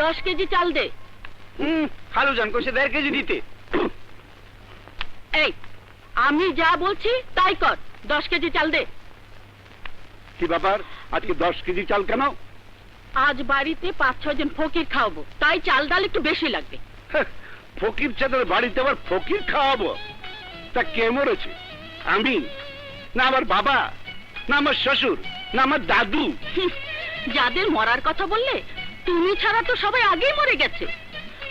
10 KG চাল দে। খালুজান কইছে 1.5 KG দিতে। এই আমি যা বলছি তাই কর, 10 কেজি চাল দে। কি ব্যাপার, আজকে 10 কেজি চাল কেন? আজ বাড়িতে 5-6 জন ফকির খাওয়াবো, তাই চাল ডাল একটু বেশি লাগবে। ফকির চাঁদের বাড়িতে আবার ফকির খাওয়াবো? তা কে মরেছে, আমি না আমার বাবা না আমার শ্বশুর না আমার দাদু? যাদের মরার কথা বললে তুমি ছাড়া তো সবাই আগেই মরে গেছে।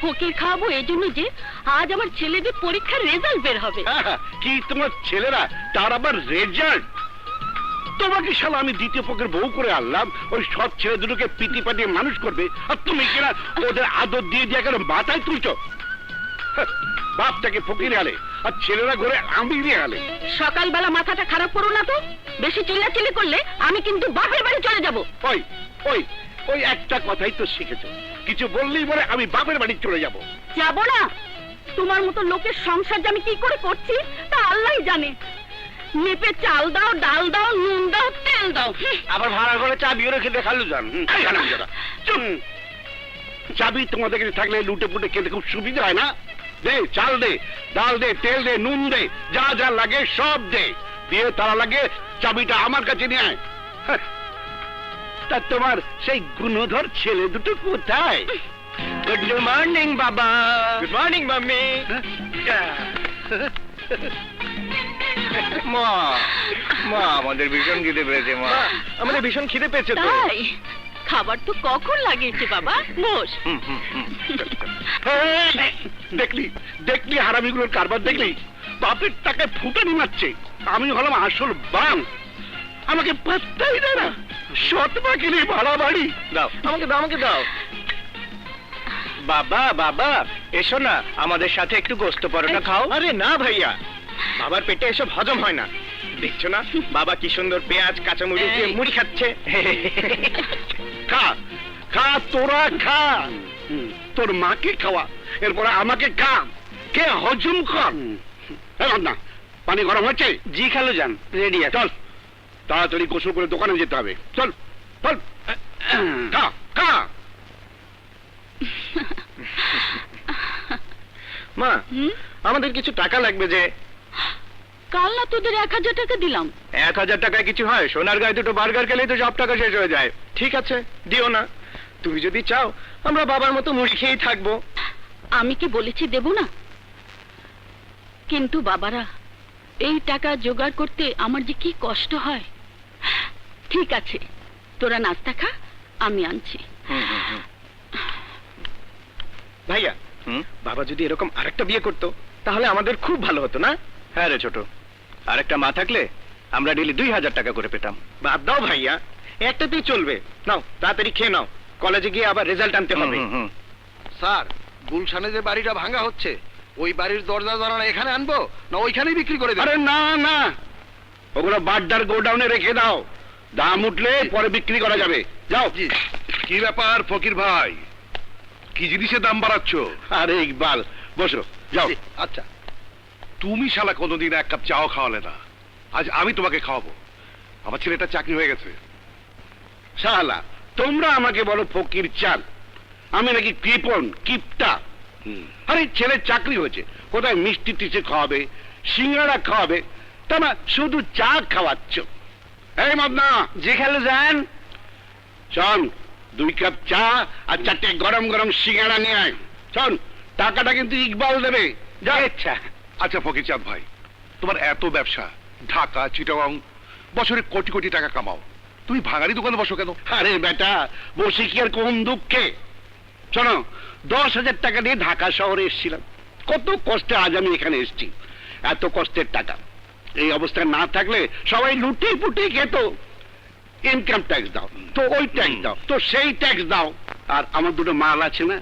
ফকির খাওয়াবো এই জন্য যে আজ আমার ছেলেদের পরীক্ষার রেজাল্ট বের হবে। কি তোমার ছেলেরা, তার আবার রেজাল্ট? তোমাকে শালা আমি দ্বিতীয় পক্ষের বউ করে আনলাম, ওই সব ছেলে দুটোকে পিটি পাটিয়ে মানুষ করবে, আর তুমি কিনা ওদের আদর দিয়ে দিয়ে কেন মাথায় তুলছো? বাপটাকে ফকিরে আলে আর ছেলেরা ঘরে আমিরে আলে। সকালবেলা মাথাটা খারাপ করো না তো, বেশি চিল্লাচিল্লি করলে আমি কিন্তু বাপের বাড়ি চলে যাব। ওই ওই ওই একটা কথাই তো শিখেছো, কিছু বললেই বলে আমি বাপের বাড়ি চলে যাব। যাব না? তোমার মতো লোকের সংসার যে আমি কি করে করছি তা আল্লাহই জানে। মেপে চাল দাও, ডাল দাও, নুন দাও, তেল দাও। আবার ভাড়া করে চাবিও রেখে দে খালুজান। চাবি তোমাদের কাছে থাকলে লুটে পুটে খেতে খুব সুবিধা হয় না? দে, চাল দে, ডাল দে, তেল দে, নুন দে, যা যা লাগে সব দে, দিয়ে তারা লাগে চাবিটা আমার কাছে নিয়ে আয়। তা তোমার সেই গুণধর ছেলে দুটো কোথায়? গুড মর্নিং বাবা। Good morning mummy. মা, মা আমাদের ভীষণ খিদে পেয়েছে। মা আমাদের ভীষণ খিদে পেয়েছে তো। তাই খাবার তো কখন লাগিয়েছে বাবা, বস। দেখলি দেখলি হারামিগুলোর কারবার দেখলি, বাপের টাকায় ফুটানি মারছে, আমি হলাম আসল বাং, আমাকে পাত্তাই দেয় না। সৎমা কিনে ভাড়া বাড়ি। দাও আমাকে, দাও আমাকে, দাও। বাবা বাবা এসো না, আমাদের সাথে একটু গোস্ত পরোটা খাও। আরে না ভাইয়া, বাবার পেটে এসব হজম হয় না। দেখছো না বাবা কি সুন্দর পেঁয়াজ কাঁচামরিচ দিয়ে মুড়ি খাচ্ছে। খা খা, তোরা খা, তোর মাকে খাওয়া, এরপরে আমাকে খা, কে হজম কর। না পানি গরম হচ্ছে? জি খালু যান, রেডি আছে। চল তাড়াতাড়ি গোসল করে দোকানে যেতে হবে, চল চল। খা খা। মা আমাদের কিছু টাকা লাগবে যে। কাল না তোদের 1000 টাকা দিলাম। 1000 টাকায় কিছু হয়? সোনার গায়ে দুটো বার্গার খেলেই তো সব টাকা শেষ হয়ে যায়। ঠিক আছে দিও না, তুমি যদি চাও আমরা বাবার মতো মুড়ি খেয়েই থাকবো। আমি কি বলেছি দেব না? কিন্তু বাবারা, এই টাকা জোগাড় করতে আমার যে কি কষ্ট হয়। ঠিক আছে তোরা নাস্তা খা, আমি আনছি। ভাইয়া বাবা যদি এরকম আরেকটা বিয়ে করতো তাহলে আমাদের খুব ভালো হতো না? হ্যাঁ রে ছোট, আরেকটা মা থাকলে আমরা ডেলি 2000 টাকা করে পেতাম। বাদ দাও ভাইয়া, একটাতেই চলবে। নাও তাড়াতাড়ি খেয়ে নাও, কলেজে গিয়ে আবার রেজাল্ট আনতে হবে। স্যার, গুলশানে যে বাড়িটা ভাঙা হচ্ছে, ওই বাড়ির দরজা জানালা এখানে আনবো না ওইখানেই বিক্রি করে দেব? আরে না না, ওগুলো বাড্ডার গোডাউনে রেখে দাও, দাম উঠলে পরে বিক্রি করা যাবে। যাও। কি ব্যাপার ফকির ভাই, কি জিনিসের দাম বাড়াচ্ছ? আরে ইকবাল বসো, যাও। আচ্ছা, তুমি শালা কোনোদিন এক কাপ চাও খাওয়ালে না, আজ আমি তোমাকে খাওয়াবো। আমার ছেলেটা চাকরি হয়ে গেছে। শালা তোমরা আমাকে বলো ফকির চাল, আমি নাকি কৃপণ কিপটা? আরে ছেলের চাকরি হয়েছে, কোথায় মিষ্টি টিচে খাওয়াবে, সিঙ্গাড়া খাওয়াবে, তা না শুধু চা খাওয়াচ্ছ। এই মদনা। জি খালু যান। চল 2 কাপ চা আর 4টে গরম গরম সিঙ্গাড়া নিয়ে আয়। চল, টাকাটা কিন্তু ইকবাল দেবে। যা। আচ্ছা আচ্ছা ফকির চাঁদ ভাই, তোমার এত ব্যবসা, ঢাকা চিটাগাং, বছরে কোটি কোটি টাকা কামাও, তুমি ভাঙারি দোকানে বসো কেন? আরে বেটা, বসে কি আর কোন দুঃখে? শোনো, 10,000 টাকা দিয়ে ঢাকা শহরে এসেছিলাম, কত কষ্টে আজ আমি এখানে এসেছি। এত কষ্টের টাকা এই অবস্থায় না থাকলে সবাই লুটে পুটে খেত। ইনকাম ট্যাক্স দাও, তো ওই ট্যাক্স দাও, তো সেই ট্যাক্স দাও। আর আমার দুটো মাল আছে না,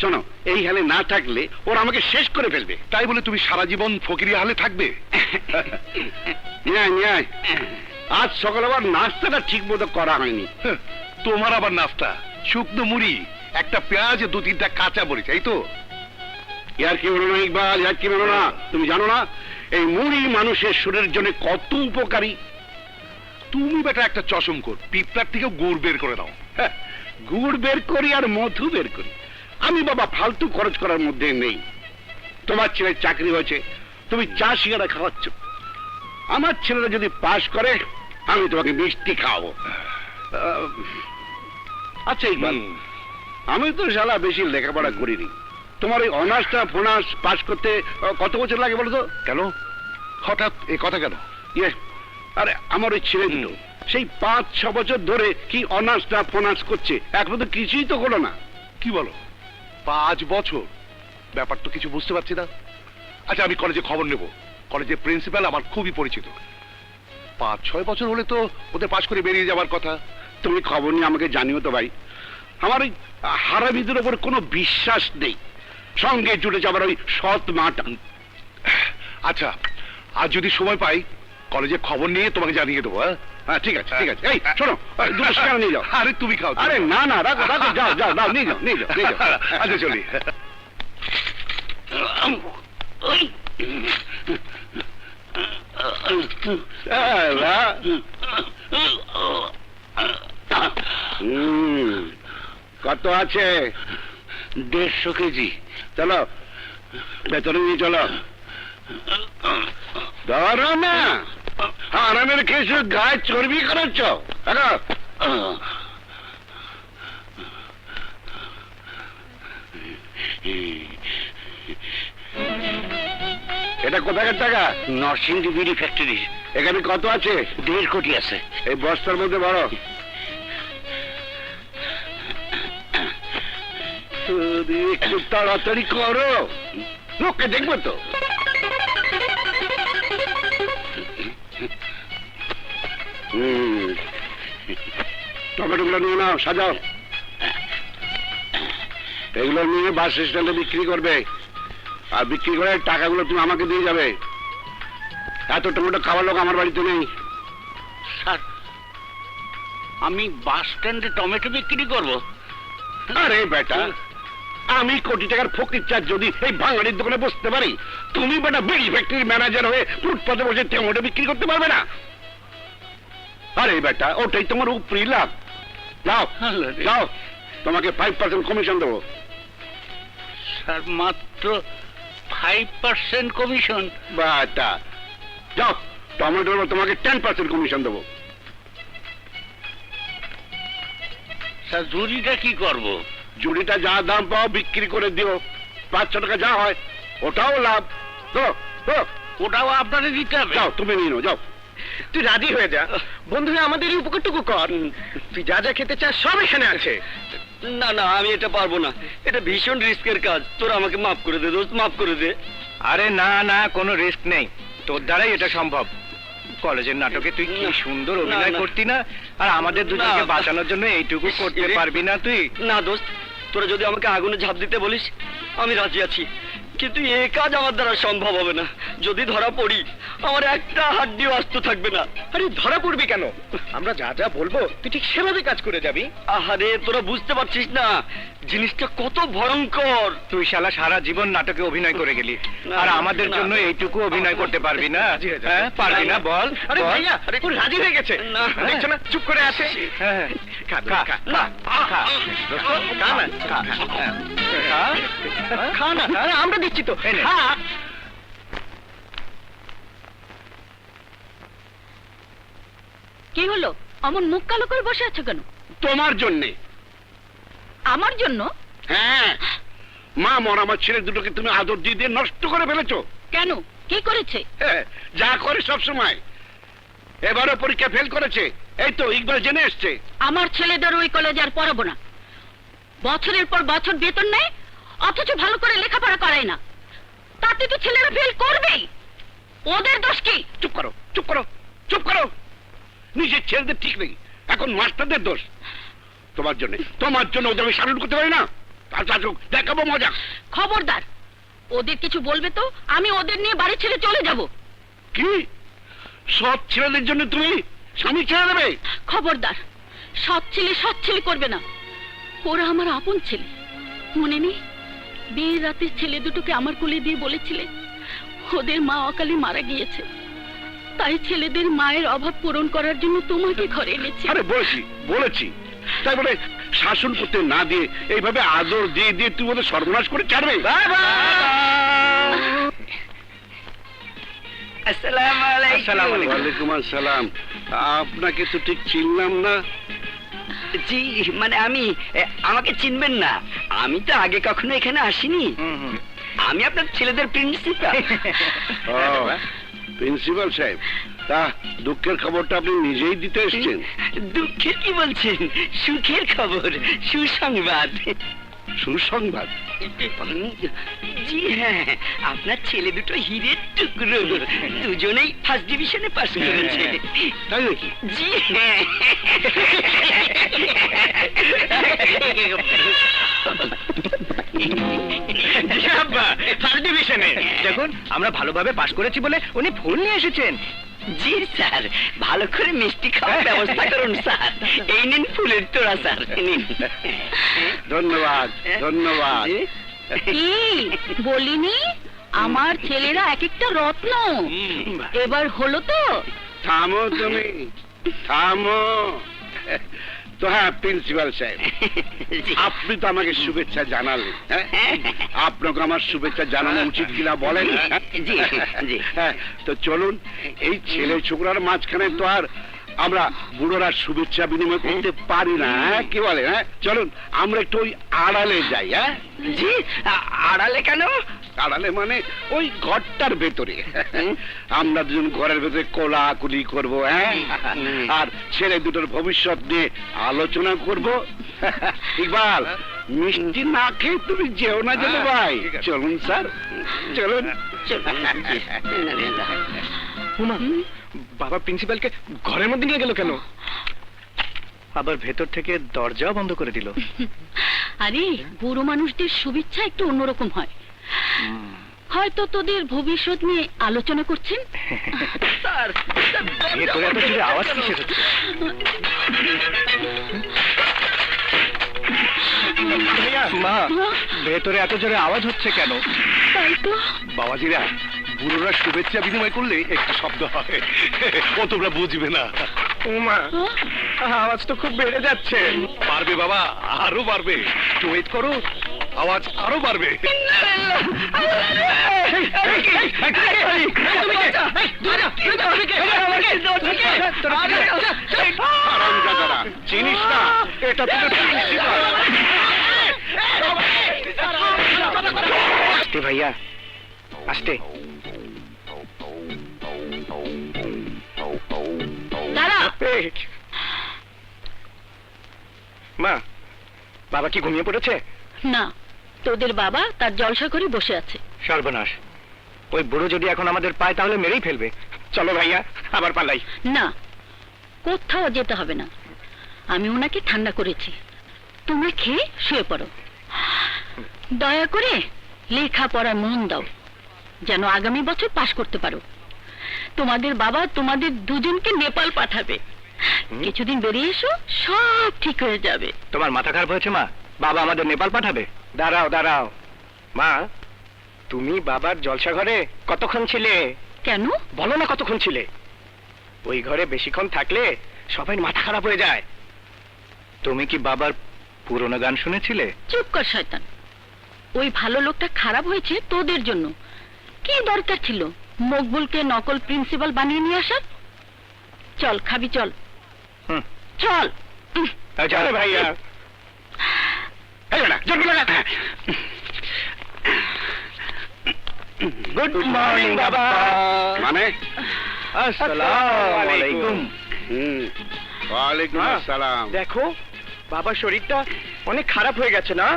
শোনো, এই হালে না থাকলে ওরা আমাকে শেষ করে ফেলবে। তাই বলে তুমি সারা জীবন ফকিরি হালে থাকবে? আজ সকালে আবার নাস্তাটা ঠিক মতো করা হয়নি। তোমার আবার নাস্তা? শুকনো মুড়ি, একটা পেঁয়াজ, 2-3টা কাঁচা মরিচ, এই তো? ইয়ার কি বলো না ইকবাল, ইয়ার কি বলো না? তুমি জানো না এই মুড়ি মানুষের শরীরের জন্য কত উপকারী? তুমি বেটা একটা চশমখোর, পিঁপড়ার থেকেও গুড় বের করে দাও। গুড় বের করি আর মধু বের করি। আমি বাবা ফালতু খরচ করার মধ্যে নেই। তোমার ছেলের চাকরি হয়েছে, তুমি চা সিঙ্গারা খাওয়াচ্ছ। আমার ছেলেরা যদি পাশ করে আমি তোমাকে মিষ্টি খাওয়াবো। আচ্ছা ইকবাল, আমি তো শালা বেশি লেখাপড়া করিনি। তোমার এই অনার্সটা ফোনার্স পাশ করতে কত বছর লাগে বলো তো? কেন হঠাৎ এই কথা কেন? ইয়ে, আরে আমার ওই ছেলে দুটো সেই 5-6 বছর ধরে কি অনার্সটা ফোনার্স করছে, এখন তো কিছুই তো হলো না। কি বলো 5 বছর? ব্যাপার তো কিছু বুঝতে পারছি না। আচ্ছা আমি কলেজে খবর নেব, কলেজের প্রিন্সিপাল আমার খুবই পরিচিত। 5-6 বছর হলে তো ওদের পাশ করে বেরিয়ে যাওয়ার কথা। তুমি খবর নিয়ে আমাকে জানিও তো ভাই। আমার ওই হারামিদের ওপর কোনো বিশ্বাস নেই, সঙ্গে জুড়ে যাবার ওই সৎ মাটা। আচ্ছা আর যদি সময় পাই কলেজে খবর নিয়ে তোমাকে জানিয়ে দেবো। হ্যাঁ ঠিক আছে, ঠিক আছে। এই শোনো, দুটো সিঙ্গারা নিয়ে যাও। আরে তুমি খাও। আরে না না, রাখো রাখো, যাও যাও যাও, নিয়ে যাও নিয়ে যাও নিয়ে যাও। আচ্ছা চলি। কত আছে? 150 কেজি। চলো ভেতরে নিয়ে চলো। ধরো না, আরামের খেয়ে গায়ে চর্বি করাচ্ছ। এটা কোথাকার টাকা? নরসিংদী বিড়ি ফ্যাক্টরি। এখানে কত আছে? 1.5 কোটি আছে। এই বস্তার মধ্যে বড়। একটু তাড়াতাড়ি করো, লোককে দেখবো তো। টমেটোগুলো নিয়ে নাও, সাজাও। এগুলো নিয়ে বাস স্ট্যান্ডে বিক্রি করবে, আর বিক্রি করে টাকাগুলো তুমি আমাকে দিয়ে যাবে। এত টমেটো খাওয়ার লোক আমার বাড়িতে নেই। স্যার আমি বাস স্ট্যান্ডে টমেটো বিক্রি করব? আরে বেটা, আমি কোটি টাকার ফকির চার যদি এই ভাঙাড়ির দোকানে বসতে পারি, তুমি বেটা বিড়ি ফ্যাক্টরির ম্যানেজার হয়ে ফুটপাতে বসে টমেটো বিক্রি করতে পারবে না? আরে বেটা, ওটাই তোমার উপরি লাভ। যাও যাও, তোমাকে 5% কমিশন দেবো। স্যার মাত্র 5% কমিশন? বেটা যাও, টমেটোর উপর তোমাকে 10% কমিশন দেবো। স্যার জুরিটা কি করব? জুড়িটা যা দাম পাও বিক্রি করে দিও, 500 টাকা যা হয় ওটাও লাভ। তো ওটাও আপনাদের দিতে হবে? যাও, তুমি নিয়ে নাও, যাও। তুই রাজি হয়ে যা, বন্ধু হয়ে আমাদের এই উপকারটুকু কর। তুই যা যা খেতে চাস সব এখানে আছে। না না, আমি এটা পারবো না, এটা ভীষণ রিস্কের কাজ। তোরা আমাকে মাফ করে দে দোস্ত, মাফ করে দে। আরে না না, কোনো রিস্ক নেই, তোর দ্বারাই এটা সম্ভব। কলেজের নাটকে তুই কি সুন্দর অভিনয় করতি না, আর আমাদের দুজনকে বাঁচানোর জন্য এইটুকু করতে পারবি না তুই? না দোস্ত, তোরা যদি আমাকে আগুনে ঝাঁপ দিতে বলিস আমি রাজি আছি, কিন্তু এই কাজ আমার দ্বারা সম্ভব হবে না। যদি ধরা পড়ি আমার একটা হাড্ডিও আস্ত থাকবে না। আরে ধরা পড়বি কেন? আমরা যা যা বলবো তুই ঠিক সেভাবে কাজ করে যাবি। আহারে তোরা বুঝতে পারছিস না জিনিসটা কত ভয়ঙ্কর। তুই শালা সারা জীবন নাটকে অভিনয় করে গেলি, আর আমাদের জন্য এইটুকু অভিনয় করতে পারবি না? হ্যাঁ পারবি না, বল। আরে ভাইয়া, আরে তুই রাজি হয়ে গেছে, দেখছো না চুপ করে আছে। হ্যাঁ খা খা খা খা খা না, খা না, আমরা দিচ্ছি তো। কি হলো, অমন মুখ কালো করে বসে আছো কেন? তোমার জন্যে। আমার জন্য? হ্যাঁ, মা মরা আমার ছেলে দুটোকে তুমি আদর দিয়ে দিয়ে নষ্ট করে ফেলেছো। কেন, কি করেছে? হ্যাঁ, যা করে সব সময়। এবারও পরীক্ষা ফেল করেছে, এই তো ইকবাল জেনে এসছে। আমার ছেলেদের ওই কলেজে আর পড়াবো না। বছরের পর বছর বেতন নেয়, অথচ ভালো করে লেখাপড়া করায় না। তাতে তো ছেলেরা ফেল করবেই। ওদের দোষ কি? চুপ করো, চুপ করো, চুপ করো। নিজের ছেলেদের ঠিক নেই, এখন মাস্টারদের দোষ। তোমার জন্য ওদের আমি সালুট করতে পারি না? দেখাবো মজা। খবরদার, ওদের কিছু বলবে তো আমি ওদের নিয়ে বাড়ি ছেড়ে চলে যাব। কি সব ছেলেদের জন্য তুমি স্বামী ছেড়ে দেবে? খবরদার, সৎ ছেলে করবে না। ওরা আমার আপন ছেলে, মনে নেই বিয়ের রাতে ছেলে দুটোকে আমার কোলে দিয়ে বলেছিলে ওদের মা অকালে মারা গিয়েছে, তাই ছেলেদের মায়ের অভাব পূরণ করার জন্য তোমাকে ঘরে এনেছি। আরে বলেছি, তাই বলে শাসন করতে না দিয়ে এইভাবে আদর দিয়ে দিয়ে তুই ওদের সর্বনাশ করে ছাড়বে? আসসালামু আলাইকুম। ওয়ালাইকুম আসসালাম। আপনাকে তো ঠিক চিনলাম না। জি মানে আমাকে চিনবেন না, আমি তো আগে কখনো এখানে আসিনি। আমি আপনার ছেলেদের প্রিন্সিপাল। প্রিন্সিপাল সাহেব, তা দুঃখের খবরটা আপনি নিজেই দিতে এসেছেন? দুঃখের কি বলছেন, সুখের খবর, সুসংবাদ। সুসংবাদ? জি হ্যাঁ, আপনার ছেলে দুটো হীরের টুকরো, দুজনেই ফার্স্ট ডিভিশনে পাস করেছে। তাই নাকি? জি হ্যাঁ। ফার্স্ট ডিভিশনে দেখুন, আমরা ভালোভাবে পাশ করেছি বলে উনি ফুল নিয়ে এসেছেন। জি স্যার, ভালো করে মিষ্টি খাওয়ার ব্যবস্থা করুন স্যার। এই নিন ফুলের তোড়া স্যার, নিন। ধন্যবাদ ধন্যবাদ। কি বলিনি, আমার ছেলেরা এক একটা রত্ন। এবার হলো তো? থামো তুমি, থামো। তো হ্যাঁ প্রিন্সিপাল সাহেব, জি। আপনি তো আমাকে শুভেচ্ছা জানালেন, হ্যাঁ? আপনাকে আমার শুভেচ্ছা জানানো উচিত কিনা বলেন? জি, জি। হ্যাঁ, তো চলুন, এই ছেলে ছোকরার মাঝখানে তো আর আমরা বুড়োরা শুভেচ্ছা বিনিময় করতে পারি না, হ্যাঁ? কি বলে? হ্যাঁ, চলুন আমরা একটু ওই আড়ালে যাই। হ্যাঁ জি, আড়ালে কেন? আড়ালে মানে ওই ঘরটার ভেতরে আমরা দুজন ঘরের ভেতরে কোলাকুলি করব, হ্যাঁ, আর ছেলে দুটোর ভবিষ্যৎ নিয়ে আলোচনা করব। ইকবাল, মিষ্টি না খেয়ে তুমি যেও না যেন ভাই। চলুন স্যার, চলুন। উমা, বাবা প্রিন্সিপালকে ঘরের মধ্যে নিয়ে গেল কেন? আবার ভেতর থেকে দরজাও বন্ধ করে দিল। আরে বুড়ো মানুষদের শুভেচ্ছা একটু অন্যরকম হয়। হয়তো তোদের ভবিষ্যৎ নিয়ে আলোচনা করছেন। স্যার, ভেতরে এত জোরে আওয়াজ কিসের হচ্ছে? মা, ভেতরে এত জোরে আওয়াজ হচ্ছে কেন? তাই তো। বাবাজিরা, বুড়োরা শুভেচ্ছা বিনিময় করলে একটু শব্দ হয়, ও তোমরা বুঝবে না। উমা, আওয়াজ তো খুব বেড়ে যাচ্ছে। পারবে বাবা, আরো বাড়বে, একটু ওয়েট করো, আওয়াজ আরো বাড়বে। হারামজাদারা, চিনিস না এটা তোদের প্রিন্সিপাল? আস্তে ভাইয়া, আস্তে। দাঁড়া। মা, বাবা কি ঘুমিয়ে পড়েছে? না, তোদের বাবা তার জলসা করে বসে আছে। সর্বনাশ, ওই বুড়ো যদি এখন আমাদের পায় তাহলে মেরেই ফেলবে। চলো ভাইয়া, আবার পালাই। না, কোথাও যেতে হবে না, আমি ওনাকে ঠান্ডা করেছি। তোমরা খেয়ে শুয়ে পড়ো। দয়া করে লেখাপড়া মন দাও, যেন আগামী বছর পাশ করতে পারো। তোমাদের বাবা তোমাদের দুজনকে নেপাল পাঠাবে। কিছুদিন বেরিয়ে এসো, সব ঠিক হয়ে যাবে। তোমার মাথা খারাপ হয়েছে মা? বাবা আমাদের নেপাল পাঠাবে? দাঁড়াও দাঁড়াও মা, তুমি বাবার জলসা ঘরে কতক্ষণ ছিলে? কেন? বলো না কতক্ষণ ছিলে? ওই ঘরে বেশিক্ষণ থাকলে সবাই মাথা খারাপ হয়ে যায়। তুমি কি বাবার পুরনো গান শুনেছিলে? চুপ কর শয়তান। ওই ভালো লোকটা খারাপ হয়েছে তোদের জন্য। কি দরকার ছিল মকবুলকে নকল প্রিন্সিপাল বানিয়ে নিয়ে আসার? চল খাবি, চল হুম, চল। চলো ভাইয়া। গুড মর্নিং বাবা। মানে আসসালামু আলাইকুম। ওয়ালাইকুম আসসালাম। দেখো, বাবার শরীরটা অনেক খারাপ হয়ে গেছে না?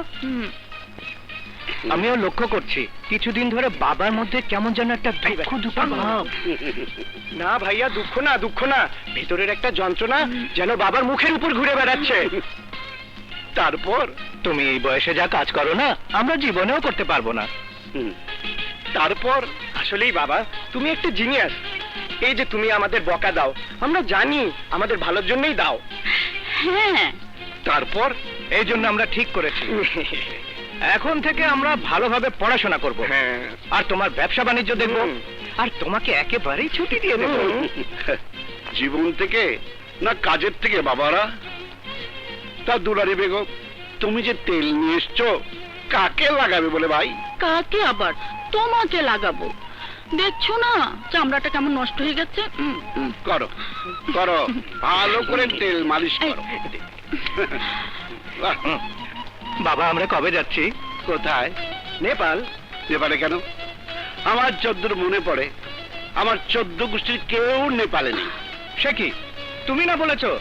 আমিও লক্ষ্য করছি কিছুদিন ধরে বাবার মধ্যে কেমন যেন একটা দুঃখ দুঃখ ভাব। না ভাইয়া, দুঃখ না, দুঃখ না, ভেতরের একটা যন্ত্রণা যেন বাবার মুখের উপর ঘুরে বেড়াচ্ছে। তারপর তুমি এই বয়সে যা কাজ করো না, আমরা জীবনেও করতে পারবো না। তারপর আসলেই বাবা, তুমি একটা জিনিয়াস। এই যে তুমি আমাদের বকা দাও, আমরা জানি আমাদের ভালোর জন্যই দাও। হ্যাঁ, তারপর এই জন্য আমরা ঠিক করেছি, এখন থেকে আমরা ভালোভাবে পড়াশোনা করব, আর তোমার ব্যবসা বাণিজ্য দেখব, আর তোমাকে একেবারেই ছুটি দিয়ে দেব। জীবন থেকে না কাজের থেকে বাবারা? তা দুলারি বেগম, তুমি যে তেল নিয়ে এসছো কাকে লাগাবে বলে ভাই? কাকে আবার? তোমাকে লাগাবো। দেখছো না চামড়াটা কেমন নষ্ট হয়ে গেছে। করো করো, ভালো করে তেল মালিশ করো। বাহ, বাবা আমরা কবে যাচ্ছি? কোথায়? নেপাল। নেপালে কেন? আমার যদ্দূর মনে পড়ে আমার 14 গোষ্ঠীর কেউ নেপালে নেই। সে কি, তুমি না বলেছো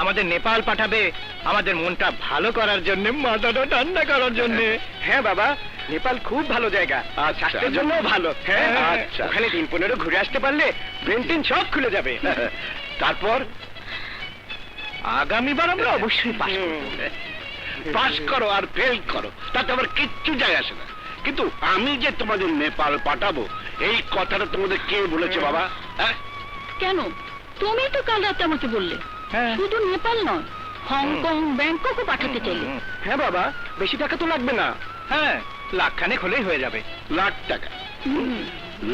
আমাদের নেপাল পাঠাবে আমাদের মনটা ভালো করার জন্য, মাথাটা ঠান্ডা করার জন্য? হ্যাঁ বাবা, নেপাল খুব ভালো জায়গা, আর আচ্ছা। স্বাস্থ্যের জন্য ভালো। হ্যাঁ আচ্ছা। ওখানে 3-15 ঘুরে আসতে পারলে ব্রেন টেন সব খুলে যাবে। তারপর আগামীবার আমরা অবশ্যই পাস করব। পাস করো আর ফেল করো, তাতে আমার কিচ্ছু যায় আসে না। কিন্তু আমি যে তোমাদের নেপাল পাঠাবো এই কথাটা তোমাদের কে বলেছে বাবা? হ্যাঁ? কেন? তুমি তো কাল রাতে আমাকে বললে হ্যাঁ। শুধু নেপাল নয়, হংকং ব্যাংককও পাঠাতে চাইলে। হ্যাঁ বাবা, বেশি টাকা তো লাগবে না। হ্যাঁ, লাখখানেক হলেই হয়ে যাবে। লাখ টাকা? হুম।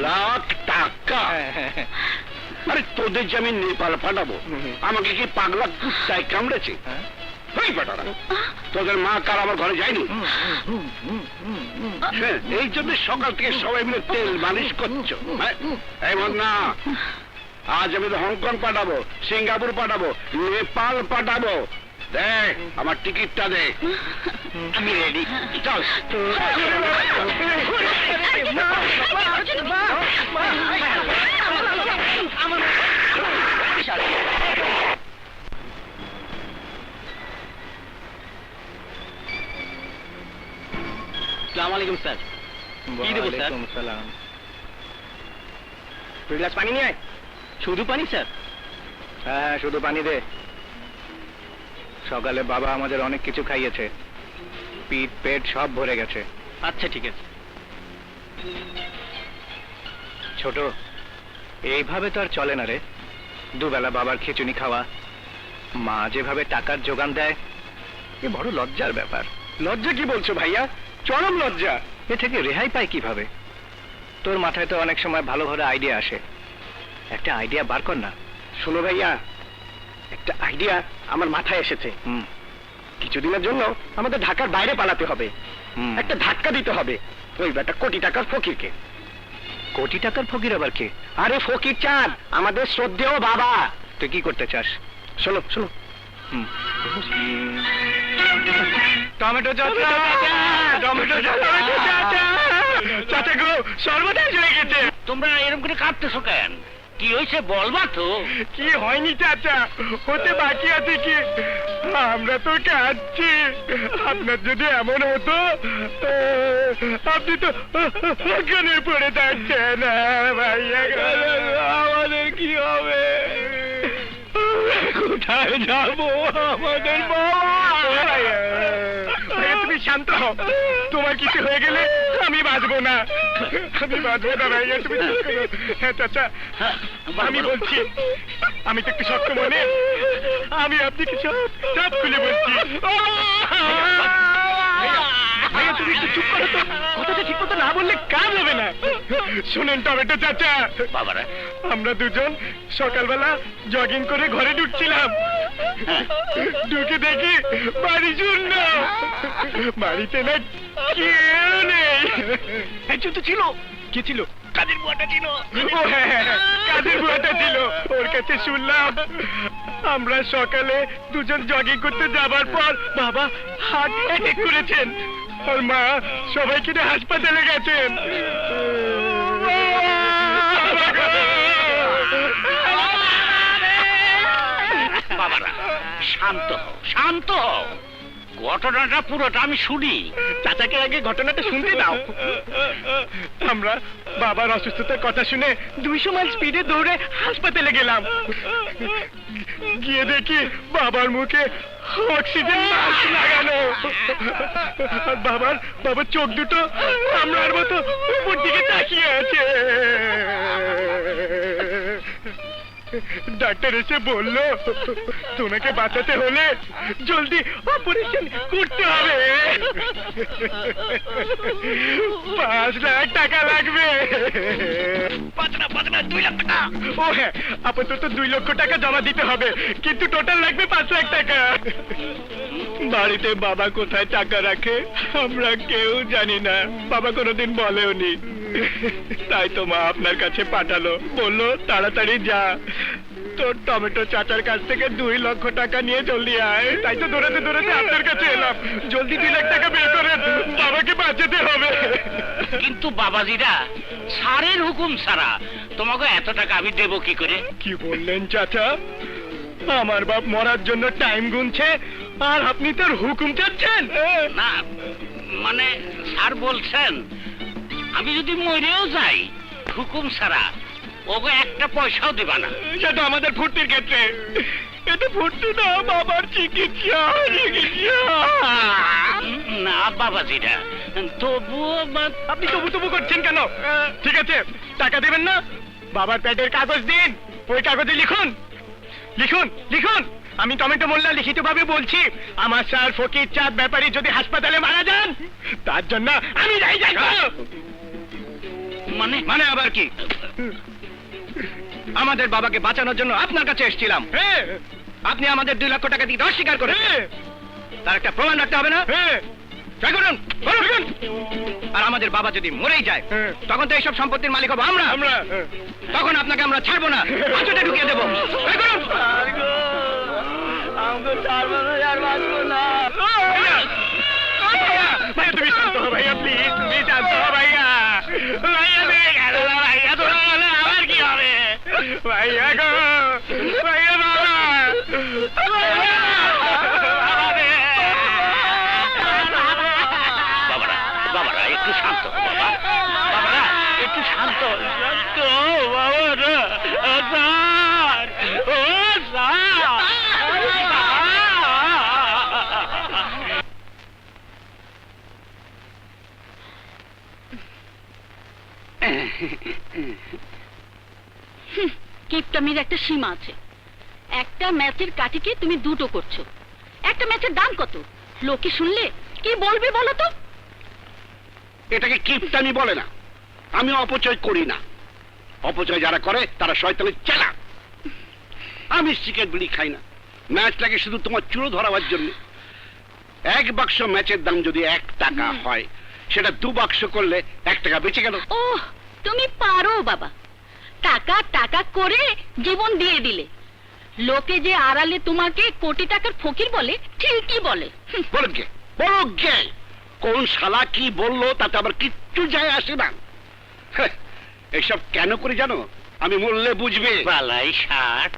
লাখ টাকা? হ্যাঁ। আরে তোদের যে আমি নেপাল পাঠাবো, আমাকে কি পাগলা কুত্তায় কামড়েছে? ওই বেটারা, তোদের মা কার আমার ঘরে যায়নি? হ্যাঁ, এই জন্য সকাল থেকে সবাই মিলে তেল মালিশ করছো। হ্যাঁ? এই না, আজ আমি তো হংকং পাঠাবো, সিঙ্গাপুর পাঠাবো, নেপাল পাঠাবো। দেখ আমার টিকিটটা দে, আমি রেডি। চল। আসসালামু আলাইকুম স্যার। কি দেবো স্যার? ওয়ালাইকুম সালাম। 2 গ্লাস পানি নিয়ে আয়। শুধু পানি স্যার? হ্যাঁ, শুধু পানি দে। সকালে বাবা আমাদের অনেক কিছু খাইয়েছে, পিঠ পেট সব ভরে গেছে। আচ্ছা ঠিক আছে। ছোট, এইভাবে তো আর চলে না রে। দুবেলা বাবার খিচুনি খাওয়া, মা যেভাবে টাকার যোগান দেয়, এ বড় লজ্জার ব্যাপার। লজ্জা কি বলছো ভাইয়া? চরম লজ্জা। এ থেকে রেহাই পাই কিভাবে? তোর মাথায় তো অনেক সময় ভালো ভালো আইডিয়া আসে, একটা আইডিয়া বার কর না। শোনো ভাইয়া, একটা আইডিয়া আমার মাথায় এসেছে। কিছুদিনের জন্য আমাদের ঢাকার বাইরে পালাতে হবে, একটা ধাক্কা দিতে হবে ওই বেটা কোটি টাকার ফকিরকে। কোটি টাকার ফকির আবার কে? আরে ফকির চাঁদ, আমাদের শ্রদ্ধেয় বাবা। তুই কি করতে চাস? শোনো শোনো। টমেটো চাচা, টমেটো চাচা, চাচা গো, সর্বদাই চলে গেছে। তোমরা এরকম করে কাঁদতেছো কেন? কি হয়েছে বলবা তো? কি হয়নি চাচা, হতে বাকি আছে কি? আমরা তো কাঁদছি। আপনার যদি এমন হতো, আপনি তো ওখানে পড়ে থাকছেন। ভাইয়া, আমাদের কি হবে? কোথায় যাবো? আমাদের ভাইয়া, তুমি শান্ত হও। তোমার কিছু হয়ে গেলে আমি বাঁচবো না, আমি বাঁচবো না ভাইয়া, তুমি চুপ করো। হ্যাঁ চাচা, আমি বলছি, আমি তো একটু শক্ত মনে, আমি আপনাকে সব খুলে বলছি। ভাইয়া তুমি একটু চুপ করো তো, কথাটা ঠিক মতো না বললে কাজ হবে না। শুনেন টমেটো চাচা, বাবারা, আমরা দুজন সকালবেলা জগিং করে ঘরে ঢুকছিলাম, ঢুকে দেখি বাড়ি শূন্য, বাড়িতে না কেউ নেই। একজন তো ছিল। কে ছিল? কাদের বুয়াটা ছিল। ও হ্যাঁ, কাদের বুয়াটা ছিল। ওর কাছে শুনলাম আমরা সকালে দুজন জগিং করতে যাবার পর বাবা হার্ট অ্যাটাক করেছেন, আর মা সবাইকে নিয়ে হাসপাতালে গেছেন। বাবারা শান্ত হও, শান্ত হও। ঘটনাটা পুরোটা আমি শুনি। চাচাকে আগে ঘটনাটা শুনতে দাও। আমরা বাবার অসুস্থতার কথা শুনে 200 মাইল স্পিডে দৌড়ে হাসপাতালে গেলাম। গিয়ে দেখি বাবার মুখে অক্সিজেন মাস্ক লাগানো, আর বাবার চোখ দুটো আমরার মতো উপর দিকে তাকিয়ে আছে। ডাক্তার এসে বলল তোমাকে বাঁচাতে হলে জলদি অপারেশন করতে হবে, 5 লাখ টাকা লাগবে। 2 লাখ টাকা? ও হ্যাঁ, আপাতত 2 লক্ষ টাকা জমা দিতে হবে, কিন্তু টোটাল লাগবে 5 লাখ টাকা। বাড়িতে বাবা কোথায় টাকা রাখে আমরা কেউ জানি না, বাবা কোনোদিন বলেওনি। তাই তো মা আপনার কাছে পাঠালো, বললো তাড়াতাড়ি যা, তোর টমেটো চাচার কাছ থেকে 2 লক্ষ টাকা নিয়ে জলদি আয়। তাই তো দৌড়াতে দৌড়াতে আপনার কাছে এলাম, জলদি 2 লাখ টাকা বের করেন, বাবাকে বাঁচাতে হবে। কিন্তু বাবাজিরা, স্যারের হুকুম ছাড়া তোমাকে এত টাকা আমি দেবো কি করে? কি বললেন চাচা? আমার বাপ মরার জন্য টাইম গুনছে আর আপনি তার হুকুম চাচ্ছেন? না মানে স্যার বলছেন আমি যদি মরেও যাই হুকুম ছাড়া ওকে একটা পয়সাও দিবা না। সেটা আমাদের ফুর্তির ক্ষেত্রে, এটা ফুর্তি না, বাবার চিকিৎসা। না বাবাজিরা, তবুও আপনি তবু তবু করছেন কেন? ঠিক আছে, টাকা দেবেন না? বাবার পেটের কাগজ দিন, ওই কাগজে লিখুন, লিখুন, লিখুন। আমি টমেটো মোল্লা লিখিত ভাবে বলছি, আমার স্যার ফকির চাঁদ ব্যাপারী যদি হাসপাতালে মারা যান, তার জন্য আমি দায়ী থাকবো। মানে মানে আবার কি? আমাদের বাবাকে বাঁচানোর জন্য আপনার কাছে এসেছিলাম, হ্যাঁ, আপনি আমাদের 2 লক্ষ টাকা দিতে অস্বীকার করেন। হ্যাঁ, তার একটা প্রমাণ রাখতে হবে না? হ্যাঁ, তাই করুন, করুন। আর আমাদের বাবা যদি মরেই যায়, হ্যাঁ। তখন তো এইসব সম্পত্তির মালিক হবো আমরা। আমরা তখন আপনাকে আমরা ছাড়বো না, হাজতে ঢুকিয়ে দেবো। তাই করুন। ভাইয়া তুমি শান্ত হও ভাইয়া, প্লিজ তুমি শান্ত হও ভাইয়া। ভাইয়া তুমি গেল না ভাইয়া, তোমরা বলে আমার কি হবে? ভাইয়া গো, ভাইয়া বাবা, ভাইয়া, বাবা রে। বাবারা, বাবারা একটু শান্ত হও বাবা, বাবারা একটু শান্ত শান্ত বাবারা। স্যার, ও স্যার। কিপটামির একটা সীমা আছে। একটা ম্যাচের কাঠিকে তুমি 2টো করছো। একটা ম্যাচের দাম কত? লোকে শুনলে কি বলবে বলো তো? এটাকে কিপটামি বলে না, আমি অপচয় করি না। অপচয় যারা করে তারা শয়তানের চেলা। আমি সিগারেট বিড়ি খাই না, ম্যাচ লাগে শুধু তোমার চুলো ধরাবার জন্য। 1 বাক্স ম্যাচের দাম যদি 1 টাকা হয়, সেটা 2 বাক্স করলে 1 টাকা বেঁচে গেল। ও তুমি পারো বাবা, টাকা টাকা করে জীবন দিয়ে দিলে। লোকে যে আড়ালে তোমাকে কোটি টাকার ফকির বলে, ঠিকই বলে। বলুন কে, বলুন কে, কোন শালা কি বললো তাতে আবার কিচ্ছু যায় আসে না। হ্যাঁ, এইসব কেন করে জানো? আমি মরলে বুঝবে। বালাই ষাট,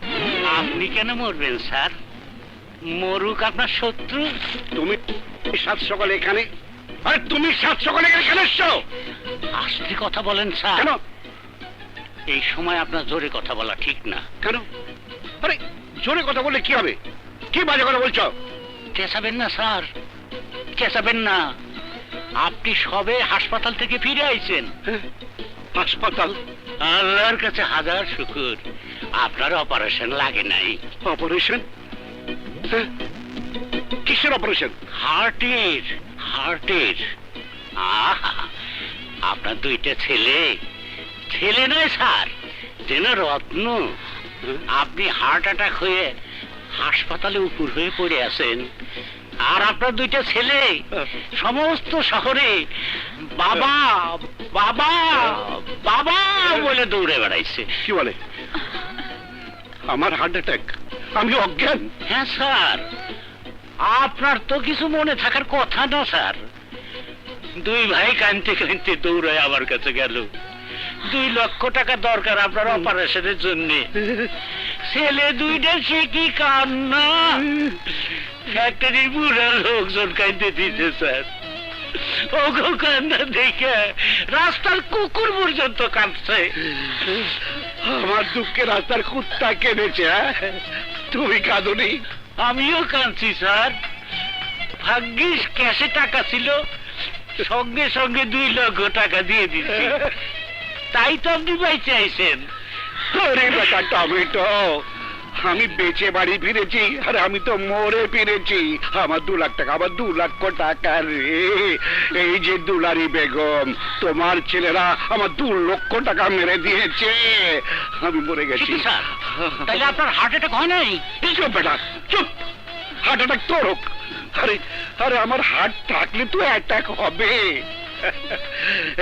আপনি কেন মরবেন স্যার? মরুক আপনার শত্রু। তুমি 7 সকালে এখানে, আরে তুমি 7 সকালে এখানে এসছো আস্তে কথা বলেন স্যার। কেন? এই সময় আপনার জোরে কথা বলা ঠিক না। কেন? আরে জোরে কথা বললে কি হবে? কি বাজে কথা বলছো? চেঁচাবেন না স্যার, চেঁচাবেন না। আপনি সবে হাসপাতাল থেকে ফিরে আইছেন। হ্যাঁ, হাসপাতাল? আল্লাহর কাছে হাজার শুকুর, আপনার অপারেশন লাগে নাই। অপারেশন? হ্যাঁ, কিসের অপারেশন? হার্টের, হার্টের। আহা, আপনার 2টা ছেলে, ছেলে নয় স্যার, যেন রত্ন। আপনি হার্ট অ্যাটাক হয়ে হাসপাতালে উপর হয়ে পড়ে আছেন, আর আপনার 2টা ছেলে সমস্ত শহরে বাবা বাবা বাবা বলে দৌড়ে বেড়াইছে। কি বলে? আমার হার্ট অ্যাটাক? আমি অজ্ঞান? হ্যাঁ স্যার, আপনার তো কিছু মনে থাকার কথা না স্যার। 2 ভাই কাঁদতে কাঁদতে দৌড়ায় আমার কাছে গেল। 2 লক্ষ টাকা দরকার আপনার অপারেশনের জন্য। ছেলে 2টা সে কি কান্না, ফ্যাক্টরির পুরা লোকজন কাঁদতে দিতে স্যার। ওগো কান্না দেখে রাস্তার কুকুর পর্যন্ত কাঁদছে। আমার দুঃখে রাস্তার কুত্তা কেঁদেছে। তুমি কাঁদোনি? আমিও কাঁদছি স্যার। ভাগ্যিস ক্যাশে টাকা ছিল, সঙ্গে সঙ্গে 2 লক্ষ টাকা দিয়ে দিচ্ছি। তাই তো আপনি বেঁচে আইছেন। আরে বেটা টমেটো, আমি বেঁচে বাড়ি ফিরেছি আর আমি তো মরে ফিরেছি। আমার 2 লাখ টাকা, আমার 2 লক্ষ টাকা রে। এই যে দুলারি বেগম, তোমার ছেলেরা আমার 2 লক্ষ টাকা মেরে দিয়েছে। আমি মরে গেছি। কি স্যার, তাইলে আপনার হার্ট অ্যাটাক হয় নাই? চুপ বেটা, চুপ। হার্ট অ্যাটাক তোর হোক, আরে আরে আমার হার্ট থাকলে তো অ্যাটাক হবে।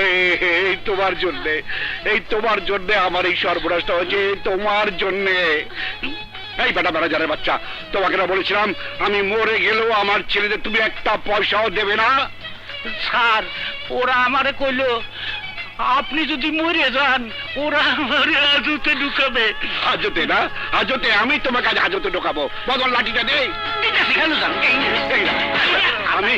এই তোমার জন্যে আমার এই সর্বনাশটা হয়েছে, তোমার জন্যে। এই বেটা ম্যানেজারের বাচ্চা, তোমাকে না বলেছিলাম আমি মরে গেলেও আমার ছেলেদের তুমি একটা পয়সাও দেবে না? স্যার, ওরা আমারে কইলো আপনি যদি মরে যান ওরা আমারে হাজতে ঢুকাবে। হাজতে না, হাজতে আমি তোমাকে আজ হাজতে ঢোকাবো। বদল লাঠিটা দে। এই না, আমি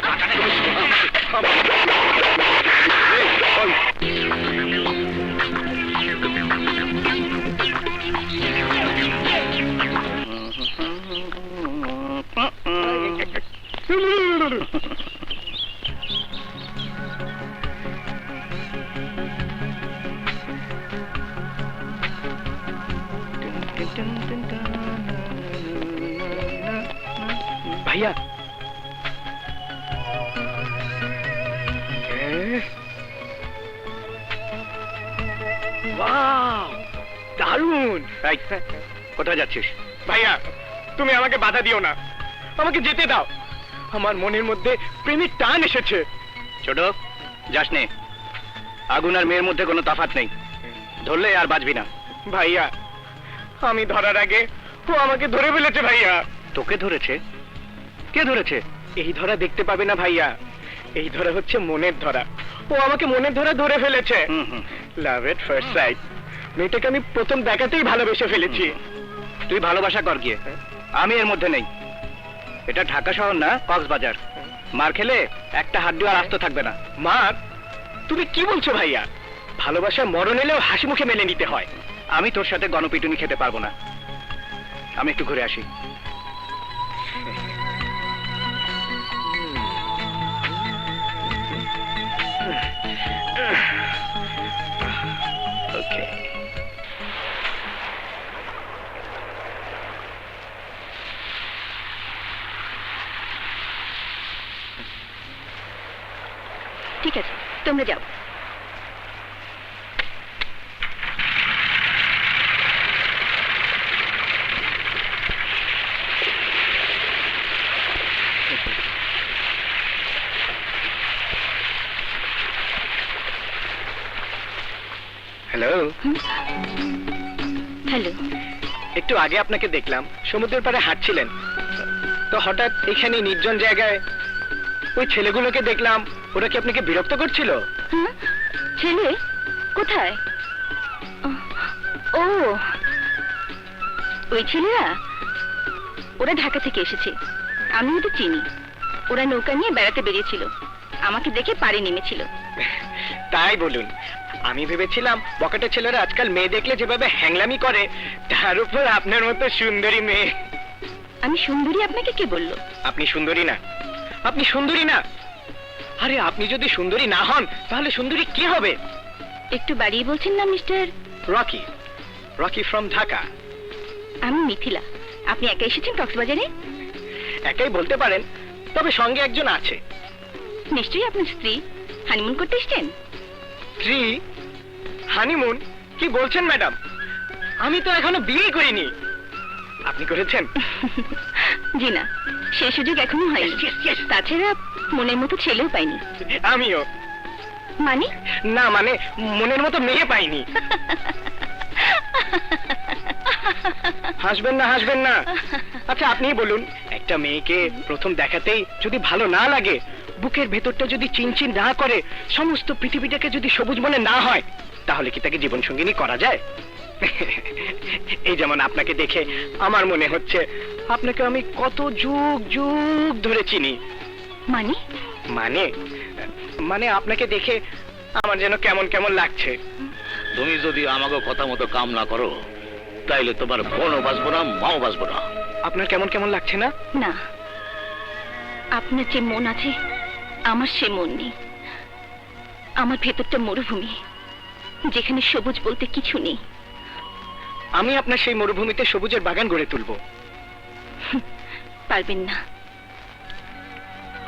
ভাইয়া, দারুণ। কোথায় যাচ্ছিস? ভাইয়া, তুমি আমাকে বাধা দিও না, আমাকে যেতে দাও। আমার মনের মধ্যে প্রেমের টান এসেছে। ছোট, যাস নে। আগুন আর মেয়ের মধ্যে কোনো তফাৎ নেই, ধরলে আর বাঁচবি না। ভাইয়া, আমি ধরার আগে ও আমাকে ধরে ফেলেছে। ভাইয়া, তোকে ধরেছে? কে ধরেছে? এই ধরা দেখতে পাবে না ভাইয়া, এই ধরা হচ্ছে মনের ধরা। ও আমাকে মনের ধরা ধরে ফেলেছে। লাভ এট ফার্স্ট সাইট। মেয়েটাকে আমি প্রথম দেখাতেই ভালোবেসে ফেলেছি। তুই ভালোবাসা কর গিয়ে, আমি এর মধ্যে নেই। এটা ঢাকা শহর না, কক্সবাজার। মার খেলে একটা হাড্ডিও আর আস্ত থাকবে না। মার? তুমি কি বলছো ভাইয়া? ভালোবাসা মরণ এলেও হাসি মুখে মেনে নিতে হয়। আমি তোর সাথে গণপিটুনি খেতে পারবো না। আমি একটু ঘুরে আসি। ওকে। ঠিক আছে, তোমরা যাও। হ্যালো। হ্যালো। একটু আগে আপনাকে দেখলাম সমুদ্রের পাড়ে হাঁটছিলেন, তো হঠাৎ এখানে নির্জন জায়গায় ওই ছেলেগুলোকে দেখলাম। ওরা কি আপনাকে বিরক্ত করছিল? হ্যাঁ, ছেলে কোথায়? ও, ওই ছেলেরা, ওরা ঢাকা থেকে এসেছে। আমি ওদের চিনি। ওরা নৌকা নিয়ে বেড়াতে বেরিয়েছিল, আমাকে দেখে পাড়ে নেমেছিল। তাই বলুন, আমি ভেবেছিলাম বকেটে ছেলেরা আজকাল মেয়ে দেখলে যেভাবে হ্যাংলামি করে, তার উপর আপনার মতো সুন্দরী মেয়ে। আমি সুন্দরী? আপনাকে কে বললো? আপনি সুন্দরী না, আপনি সুন্দরী না। আরে আপনি যদি সুন্দরী না হন তাহলে সুন্দরী কি হবে? একটু বাড়িয়ে বলছেন না mister? Rocky, Rocky from Dhaka. আমি মিথিলা। আপনি একা এসেছেন কক্সবাজারে? একাই বলতে পারেন, তবে সঙ্গে একজন আছে। নিশ্চয়ই আপনার স্ত্রী। হানিমুন করতে এসেছেন? স্ত্রী? হানিমুন? কি বলছেন ম্যাডাম? আমি তো এখনো বিয়ে করিনি। আপনি করেছেন? জি না, সেই সুযোগ এখনো হয়নি। তাছাড়া মনের মতো ছেলেও পাইনি। আমিও। মানে? না মানে মনের মতো মেয়ে পাইনি। হাসবেন না, হাসবেন না। আচ্ছা আপনিই বলুন, একটা মেয়েকে প্রথম দেখাতেই যদি ভালো না লাগে, বুকের ভেতরটা যদি চিনচিন না করে, সমস্ত পৃথিবীটাকে যদি সবুজ মনে না হয়, তাহলে কি তাকে জীবন সঙ্গিনী করা যায়? এই যেমন আপনাকে দেখে আমার মনে হচ্ছে আপনাকে আমি কত যুগ যুগ ধরে চিনি। মানে? মানে মানে আপনাকে দেখে আমার যেন কেমন কেমন লাগছে। তুমি যদি আমাকে কথা মতো কাম না করো তাইলে তোমার বোনও বাঁচবো না, মাও বাঁচবো না। আপনার কেমন কেমন লাগছে না? না, আপনার যে মন আছে আমার সে মন নেই। আমার ভেতরটা মরুভূমি, যেখানে সবুজ বলতে কিছু নেই। আমি আপনার সেই মরুভূমিতে সবুজের বাগান গড়ে তুলব। পারবেন না।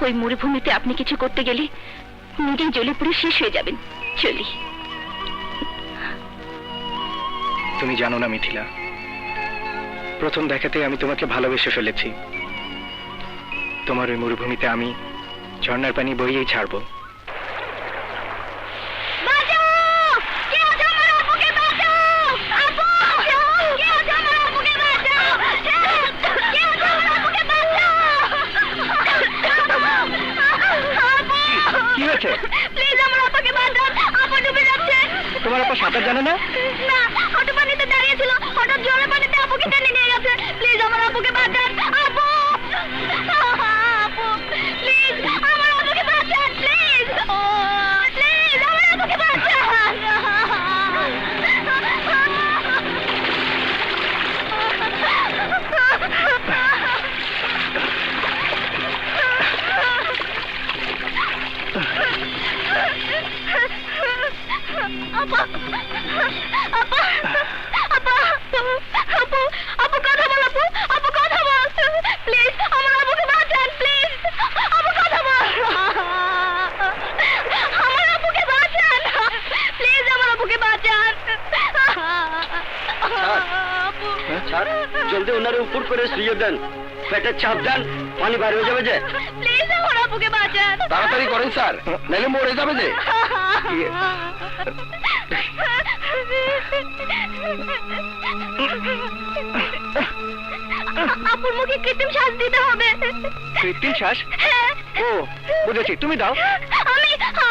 ওই মরুভূমিতে আপনি কিছু করতে গেলে নিজেই জ্বলে পুড়ে শেষ হয়ে যাবেন। চলি। তুমি জানো না মিথিলা, প্রথম দেখাতে আমি তোমাকে ভালোবেসে ফেলেছি। তোমার ওই মরুভূমিতে আমি ঝর্ণার পানি বইয়েই ছাড়বো। কি হয়েছে? প্লিজ আমার আপাকে বাঁচান, আপা ডুবে যাচ্ছে। তোমার আপা সাঁতার জানে না? না, হাঁটু পানিতে দাঁড়িয়েছিল, হঠাৎ জোরে পানিতে আপুকে টেনে নিয়ে গেছে। প্লিজ আমার আপুকে বাঁচান, আপু। আপু, প্লিজ আমার আপুকে বাঁচান, প্লিজ। ও, প্লিজ আমার আপুকে বাঁচান। আপা, আপা, আপা, আপু, আপু কথা বল, আপু, আপু কথা বল, প্লিজ আমার আপুকে বাঁচান, প্লিজ, আপু কথা বল, আমার আপুকে বাঁচান, প্লিজ আমার আপুকে বাঁচান। আপু, স্যার, জলদি ওনারে উপর করে শুয়ে দেন, পেটে চাপ দেন, পানি বাইরে হয়ে যাবে যে। প্লিজ আমার আপুকে বাঁচান। তাড়াতাড়ি করেন স্যার, নাহলে মরে যাবে যে। আপুর মুখে কৃত্রিম শ্বাস দিতে হবে। কৃত্রিম শ্বাস? হ্যাঁ। ও, বুঝেছি, তুমি দাও।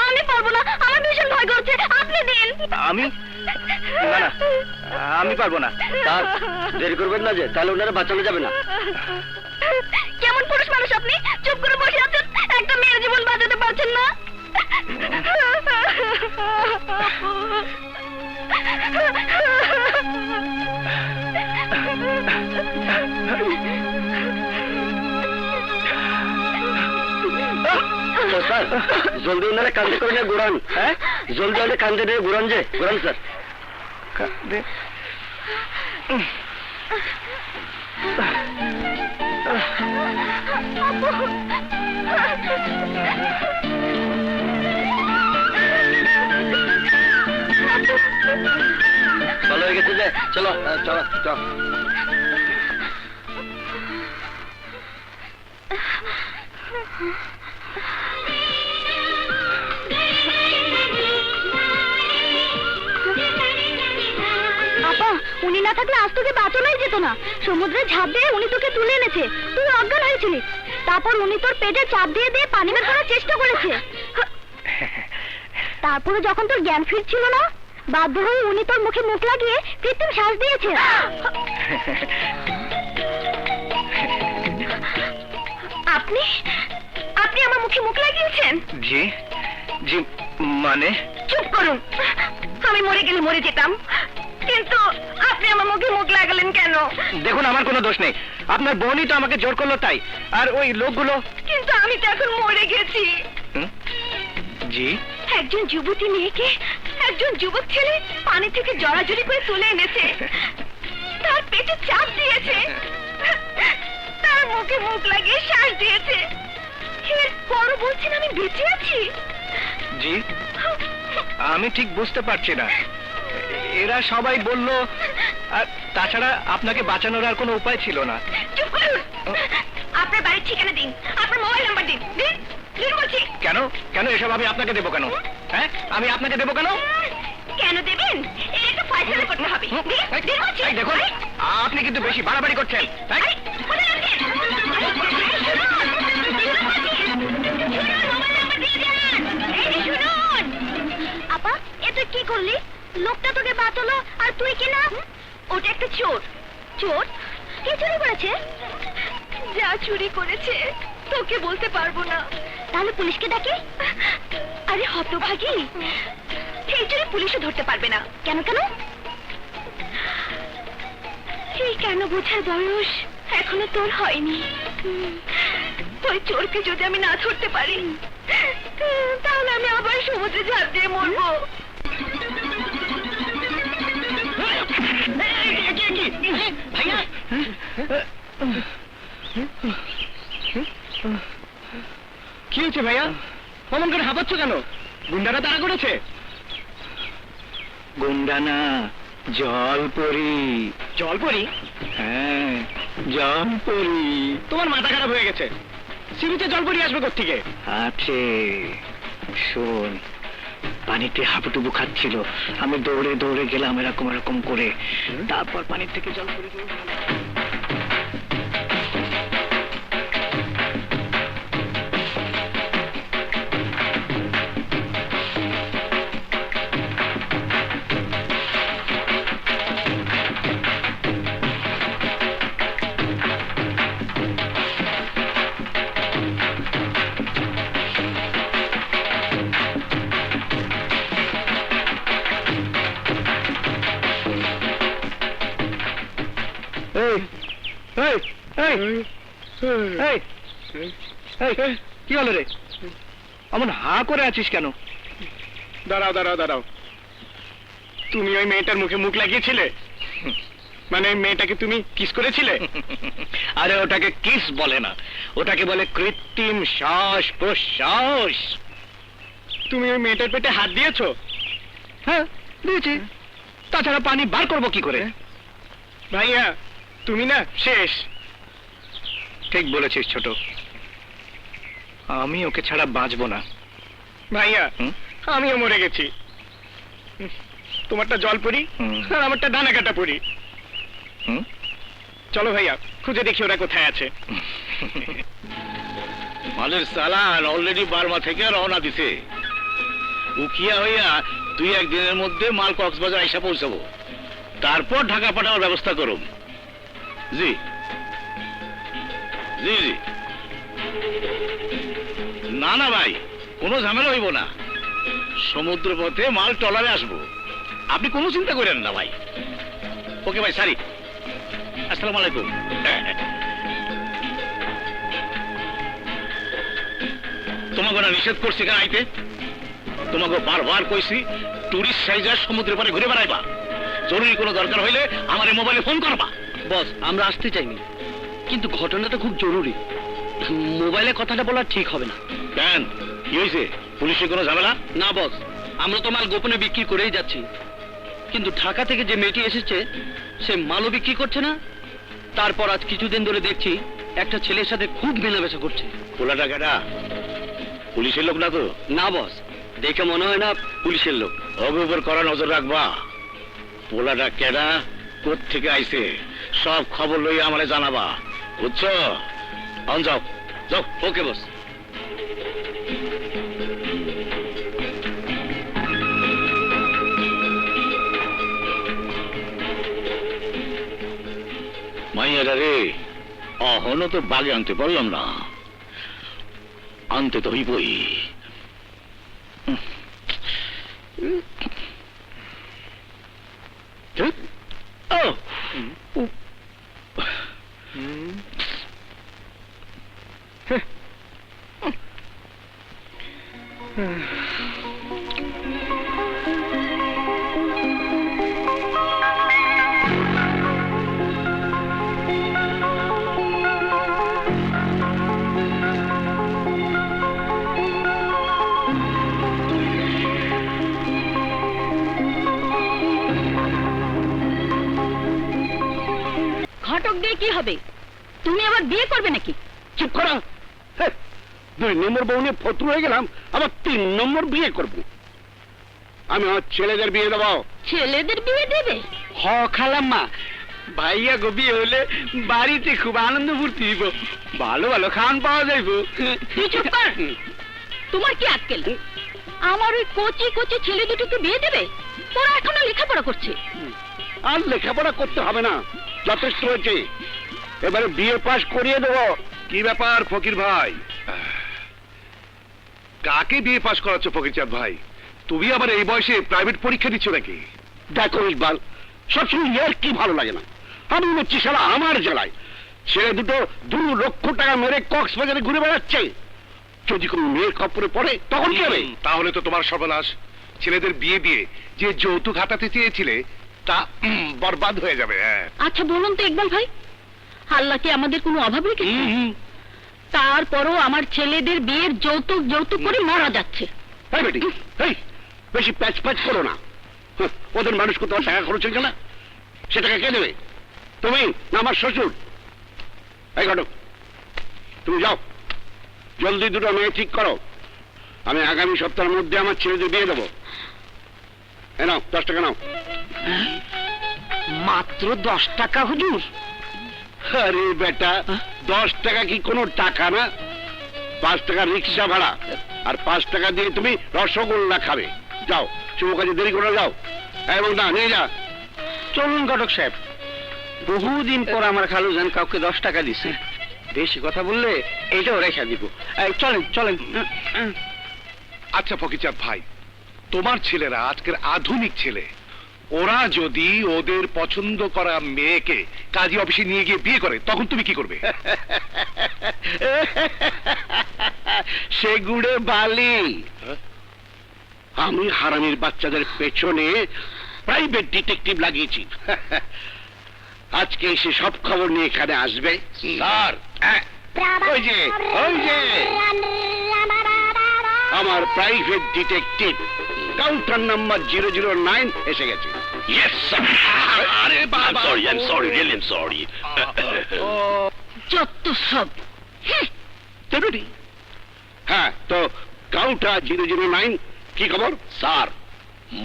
আমি পারবো না, আমার ভীষণ ভয় করছে, আপনি দিন। আমি? না না, আমি পারবো না। স্যার, দেরি করবেন না যে, তাহলে ওনারা বাঁচানো যাবে না। কেমন পুরুষ মানুষ আপনি, চুপ করে বসে আছেন, একটা মেয়ের জীবন বাঁচাতে পারছেন না। তো স্যার, জলদি ওনারা কান্দে করে নিয়ে ঘুরান। হ্যাঁ, জলদি ওনারা কান্দে নিয়ে ঘুরান যে, ঘুরান স্যার। ভালো হয়ে গেছে যে, চলো চলো চলো। আপা, উনি না থাকলে আজ তোকে বাঁচানোই যেত না। সমুদ্রে ঝাঁপ দিয়ে উনি তোকে তুলে এনেছে, তুই অজ্ঞান হয়েছিলি। তারপর উনি তোর পেটে চাপ দিয়ে দিয়ে পানি বের করার চেষ্টা করেছে। তারপরে যখন তোর জ্ঞান ফিরছিল না, বাধ্য হয়ে উনি তোর মুখে মুখ লাগিয়ে কৃত্রিম শ্বাস দিয়েছে। আপনি আপনি আমার মুখে মুখ লাগিয়েছেন? জি জি, মানে? চুপ করুন, আমি মরে গেলে মরে যেতাম, কিন্তু আপনি আমার মুখে মুখ লাগালেন কেন? দেখুন, আমার কোনো দোষ নেই, আপনার বোনই তো আমাকে জোর করলো তাই। আর ওই লোকগুলো? কিন্তু আমি তো এখন মরে গেছি। জি? একজন যুবতী মেয়েকে একজন যুবক ছেলে পানি থেকে জড়াজড়ি করে তুলে এনেছে, তার পেটে চাপ দিয়েছে, তার মুখে মুখ লাগিয়ে শ্বাস দিয়েছে, এরপর বলছেন আমি বেঁচে আছি। জি, আমি ঠিক বুঝতে পারছি না, এরা সবাই বলল, আর তাছাড়া আপনাকে বাঁচানোর আর কোনো উপায় ছিল না। চুপ করুন, আপনার বাড়ির ঠিকানা দিন, আপনার মোবাইল নাম্বার দিন, দিন দিন বলছি। কেন কেন এসব আমি আপনাকে দেবো কেন? হ্যাঁ, আমি আপনাকে দেবো কেন? কেন দেবেন? এর একটা ফয়সালা করতে হবে। দিন, দিন বলছি। এই দেখুন, আপনি কিন্তু বেশি বাড়াবাড়ি করছেন। হ্যাঁ? আরে, কোথায় যাচ্ছেন? আরে, শুনুন, দিন বলছি। শুনুন, মোবাইল নাম্বার দিয়ে যান। এই যে শুনুন। আপা, এ তুই কি করলি? লোকটা তোকে বাঁচালো আর তুই কি না? ওটা একটা চোর। চোর? কে চুরি করেছে? যা চুরি করেছে তোকে বলতে পারবো না। তাহলে পুলিশকে ডাকি? আরে হতভাগী, এই চুরি পুলিশও ধরতে পারবে না। কেন কেন? এই কেন বোঝার বয়স এখনো তোর হয়নি। ওই চোরকে যদি আমি না ধরতে পারি, তাহলে আমি আবার সমুদ্রে ঝাঁপ দিয়ে মরবো। ভাইয়া, কি হয়েছে ভাইয়া? অমন করে হাঁপাচ্ছ কেন? গুন্ডারা তাড়া করেছে? গুন্ডা না, জলপরি। জলপরি? হ্যাঁ, জলপরি। তোমার মাথা খারাপ হয়ে গেছে। সিমিতে জল পড়িয়ে আসবে কোত্থেকে? আছে, শোন, পানিতে হাবুডুবু খাচ্ছিল, আমি দৌড়ে দৌড়ে গেলাম এরকম এরকম করে, তারপর পানির থেকে জল পড়ে গেল। এই, এই, এই, এই, এই, কি হলো রে? এমন হা করে আছিস কেন? দাঁড়াও দাঁড়াও দাঁড়াও, তুমি ওই মেয়েটার মুখে মুখ লাগিয়েছিলে? মানে ওই মেয়েটাকে তুমি কিস করেছিলে? আরে ওটাকে কিস বলে না, ওটাকে বলে কৃত্রিম শ্বাস প্রশ্বাস। তুমি ওই মেয়েটার পেটে হাত দিয়েছো? হ্যাঁ দিয়েছি, তাছাড়া পানি বার করবো কি করে? ভাইয়া তুমি না শেষ। ঠিক বলেছিস ছোট, আমি ওকে ছাড়া বাঁচবো না। ভাইয়া হুম? আমিও মরে গেছি। তোমারটা জল পড়ি হুম। আর আমারটা ডানা কাটা পড়ি। হুম? চলো ভাইয়া খুঁজে দেখি ওরা কোথায় আছে। মালের চালান অলরেডি বার্মা থেকে রওনা দিছে। উকিয়া হইয়া 2-1 দিনের মধ্যে মাল কক্সবাজার আইসা পৌঁছাবো, তারপর ঢাকা পাঠানোর ব্যবস্থা করুন। জি জি জি, না না ভাই, কোনো ঝামেলা হইব না, সমুদ্র পথে মাল ট্রলারে আসবো, আপনি কোনো চিন্তা করেন না ভাই। ওকে ভাই, সারি, আসসালামু আলাইকুম। তোমাকে না নিষেধ করছি কেন আইতে? তোমাকে বারবার কইছি টুরিস্ট সাইজার সমুদ্রের পারে ঘুরে বেড়াইবা, জরুরি কোনো দরকার হইলে আমার এই মোবাইলে ফোন করবা। বস, আমরা আসতে চাইনি, কিন্তু ঘটনাটা খুব জরুরি, মোবাইলে কথাটা বলা ঠিক হবে না। কেন, কি হয়েছে? পুলিশের কোনো ঝামেলা? না বস, আমরা তো মাল গোপনে বিক্রি করেই যাচ্ছি, কিন্তু ঢাকা থেকে যে মেয়েটি এসেছে সে মালও বিক্রি করছে না। তারপর আজ কিছুদিন ধরে দেখছি একটা ছেলের সাথে খুব মেলামেশা করছে। খোলাটা কেটা? পুলিশের লোক না তো? না বস, দেখে মনে হয় না পুলিশের লোক। ওর উপর কড়া নজর রাখবা। পোলাটা কেডা, কোত্থেকে আইছে, সব খবর লইয়া আমারে জানাবা, বুঝছো? অন যাও যাও। ওকে বস। মাইয়াটা রে, অহনো তো বাগে আনতে পারলাম না, আনতে তো হইবই। ও ঘটক দিয়ে কি হবে? তুমি আবার বিয়ে করবে নাকি? চুপ করা। 2 নম্বর বউ নিয়ে ফতুর হয়ে গেলাম, আবার 3 নম্বর বিয়ে করব। আমি আমার ছেলেদের বিয়ে দেবো। ছেলেদের বিয়ে দেবে? হ খালাম্মা, ভাইয়া গো বিয়ে হলে বাড়িতে খুব আনন্দ ফুর্তি হইব, ভালো ভালো খান পাওয়া যাইব। তুই চুপ কর। তোমার কি আক্কেল? আমার ওই কচি কচি ছেলে দুটোকে বিয়ে দেবে? ওরা এখনো লেখাপড়া করছে। আর লেখাপড়া করতে হবে না, যথেষ্ট হয়েছে, এবারে বিয়ে পাস করিয়ে দেবো। কি ব্যাপার ফকির ভাই? কাকে বিয়ে পাস করাচ্ছ ফকির চাঁদ ভাই? তুমি আবার এই বয়সে প্রাইভেট পরীক্ষা দিচ্ছ নাকি? দেখো ইকবাল, সবসময় ইয়ার কি ভালো লাগে না। আমি হচ্ছি শালা আমার জেলায় ছেলে দুটো 2 লক্ষ টাকা মেরে কক্সবাজারে ঘুরে বেড়াচ্ছে। যদি কোনো মেয়ের খপ্পরে পড়ে তখন কি হবে? তাহলে তো তোমার সর্বনাশ। ছেলেদের বিয়ে দিয়ে যে যৌতুক হাতাতে চেয়েছিলে তা বরবাদ হয়ে যাবে। হ্যাঁ, আচ্ছা বলুন তো ইকবাল ভাই, আল্লাহ কি আমাদের কোনো অভাব রেখেছে? তারপরও আমার ছেলেদের বিয়ের যৌতুক যৌতুক করে মারা যাচ্ছে। এই বেটি, এই বেশি প্যাচ প্যাচ করো না। ওদের মানুষ কোথাও টাকা খরচ হয়েছে না, সে টাকা কে দেবে? তুমি না আমার শ্বশুর? এই ঘটক, তুমি যাও, জলদি দুটো মেয়ে ঠিক করো, আমি আগামী সপ্তাহের মধ্যে আমার ছেলেদের বিয়ে দেবো। এ নাও 10 টাকা নাও। মাত্র 10 টাকা হুজুর? আরে বেটা, 10 টাকা কি কোনো টাকা না? 5 টাকা রিক্সা ভাড়া, আর 5 টাকা দিয়ে তুমি রসগোল্লা খাবে। যাও, শুভ কাজে দেরি করে যাও। এবং না, নিয়ে যা। চলুন ঘটক সাহেব, বহুদিন পর আমার খালুজান কাউকে 10 টাকা দিছে। বেশি কথা বললে এইটাও রেখা দিব। চলেন চলেন। আচ্ছা ফকিরচাঁদ ভাই, তোমার ছেলেরা আজকের আধুনিক ছেলে, ওরা যদি ওদের পছন্দ করা মেয়েকে কাজী অফিসে নিয়ে গিয়ে বিয়ে করে, তখন তুমি কি করবে? সেগুড়ে বালি। আমি হারামির বাচ্চাদের পেছনে প্রাইভেট ডিটেকটিভ লাগিয়েছি। আজকে এসে সব খবর নিয়ে এখানে আসবে। স্যার, ওই যে আমার প্রাইভেট ডিটেকটিভ কাউন্টার নাম্বার 009 এসে গেছে। Yes sir. আরে বাবা, I am sorry, really I am sorry. যত সব। তেমনি হ্যাঁ, তো কাউন্টার 009 কি খবর? স্যার,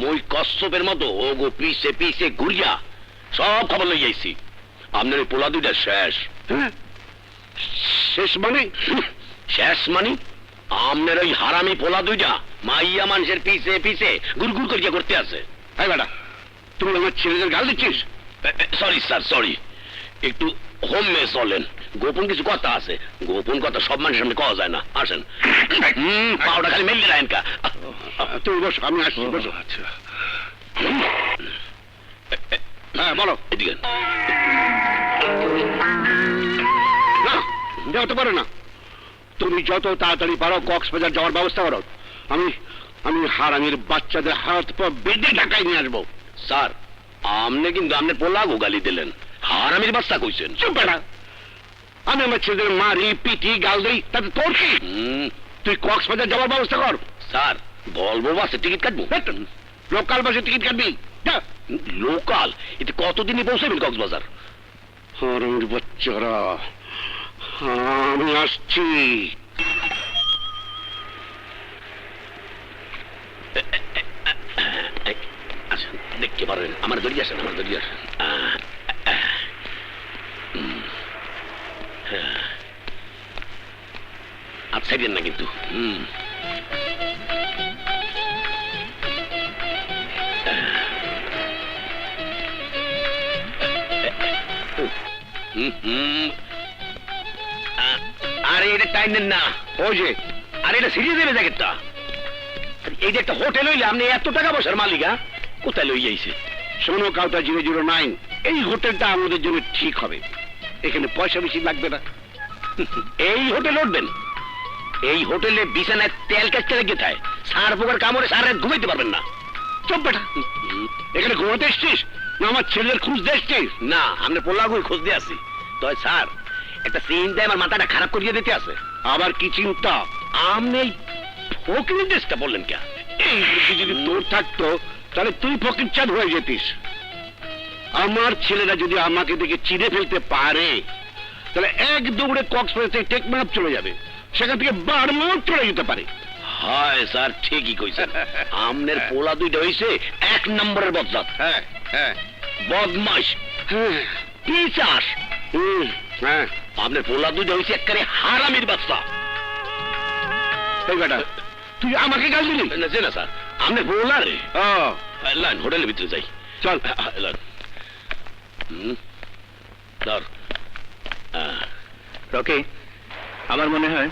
মই কচ্ছপের মতো ও গো পিছে পিছে ঘুরিয়া সব খবর লই আইছি। আপনার এই পোলা দুইটা শেষ। হ্যাঁ, শেষ মানে? শেষ মানে আপনার ওই হারামি পোলা দুইটা মাইয়া মানুষের পিছে পিছে গুড়গুড় করিয়া করতে আছে। এই বেটা, তুমি আমার ছেলেদের গাল দিচ্ছিস? Sorry sir, sorry. একটু হোম মে চলেন, গোপন কিছু কথা আছে। গোপন কথা সব মানুষের সামনে কওয়া যায় না। আসেন। পাউডার খালি মেললে রাখেন কা। তুমি বসো, আমি আসছি, বসো। আচ্ছা, হ্যাঁ বলো। এদিকে না, যেতে পারো না। তুমি যত তাড়াতাড়ি পারো কক্সবাজার যাওয়ার ব্যবস্থা করো। আমি হারামির বাচ্চাদের হাত পা বেঁধে ঢাকায় নিয়ে আসবো। স্যার, আপনি কিন্তু আপনার পোলা গালি দিলেন, হারামির বাচ্চা কইছেন। চুপ বেটা, আমি আমার ছেলেদের মারি পিটি গাল দিই, তাতে তোর কি? তুই কক্সবাজার যাওয়ার ব্যবস্থা কর। স্যার, বলবো বাসে টিকিট কাটবো। লোকাল বাসে টিকিট কাটবি? যা। লোকাল এতে কতদিনে পৌঁছাবেন কক্সবাজার? হারামির বাচ্চারা, আমি আসছি। আচ্ছা, দেখতে পারবেন। আমার দড়িয়ে আসেন, আমার দড়িয়ে আসেন। আচ্ছা দিন না কিন্তু। আরে এটা টাইম দেন না। ওই যে, আরে এটা সিরিয়াস এর জ্যাকেটটা। এই যে একটা হোটেল হইলে আপনি এত টাকা পয়সার মালিক, কোথায় লই যাইছে? শোনো কাউটা 009, এই হোটেলটা আমাদের জন্য ঠিক হবে। এখানে পয়সা বেশি লাগবে না। এই হোটেল উঠবেন? এই হোটেলে বিছানায় তেল কাটতে লেগে থাকে, সার পোকার কামড়ে সারা রাত ঘুমাইতে পারবেন না। চুপ বেটা, এখানে ঘুমাতে এসছিস না আমার ছেলেদের খুঁজতে এসছিস? না, আমরা পোলাগুই খোঁজ দিয়ে আছি। তবে স্যার, একটা চিন্তায় আমার মাথাটা খারাপ করিয়ে দিতে আছে। আবার কি চিন্তা? আপনি এই ফকিরের দেশটা বললেন কে? এই বুদ্ধি যদি তোর থাকতো তাহলে তুই ফকিরচাঁদ হয়ে যেতিস। আমার ছেলেরা যদি আমাকে দেখে চিনে ফেলতে পারে তাহলে এক দৌড়ে কক্সবাজার থেকে টেকনাফ চলে যাবে, সেখান থেকে বারমোর চলে যেতে পারে। হয় স্যার, ঠিকই কইছেন। আমনের পোলা দুইটা হইছে 1 নম্বরের বদজাত। হ্যাঁ হ্যাঁ, বদমাস, হ্যাঁ, পিচাস। হ্যাঁ। আপনার পোলা দুইটা হইছে একবারে হারামির বাচ্চা। এই বেটা, তুই আমাকে গাল দিলি? না যে না স্যার, আপনার পোলা রে। ও, লাইন হোটেলের ভিতরে যাই। চল। লাইন ধর। রকি, আমার মনে হয়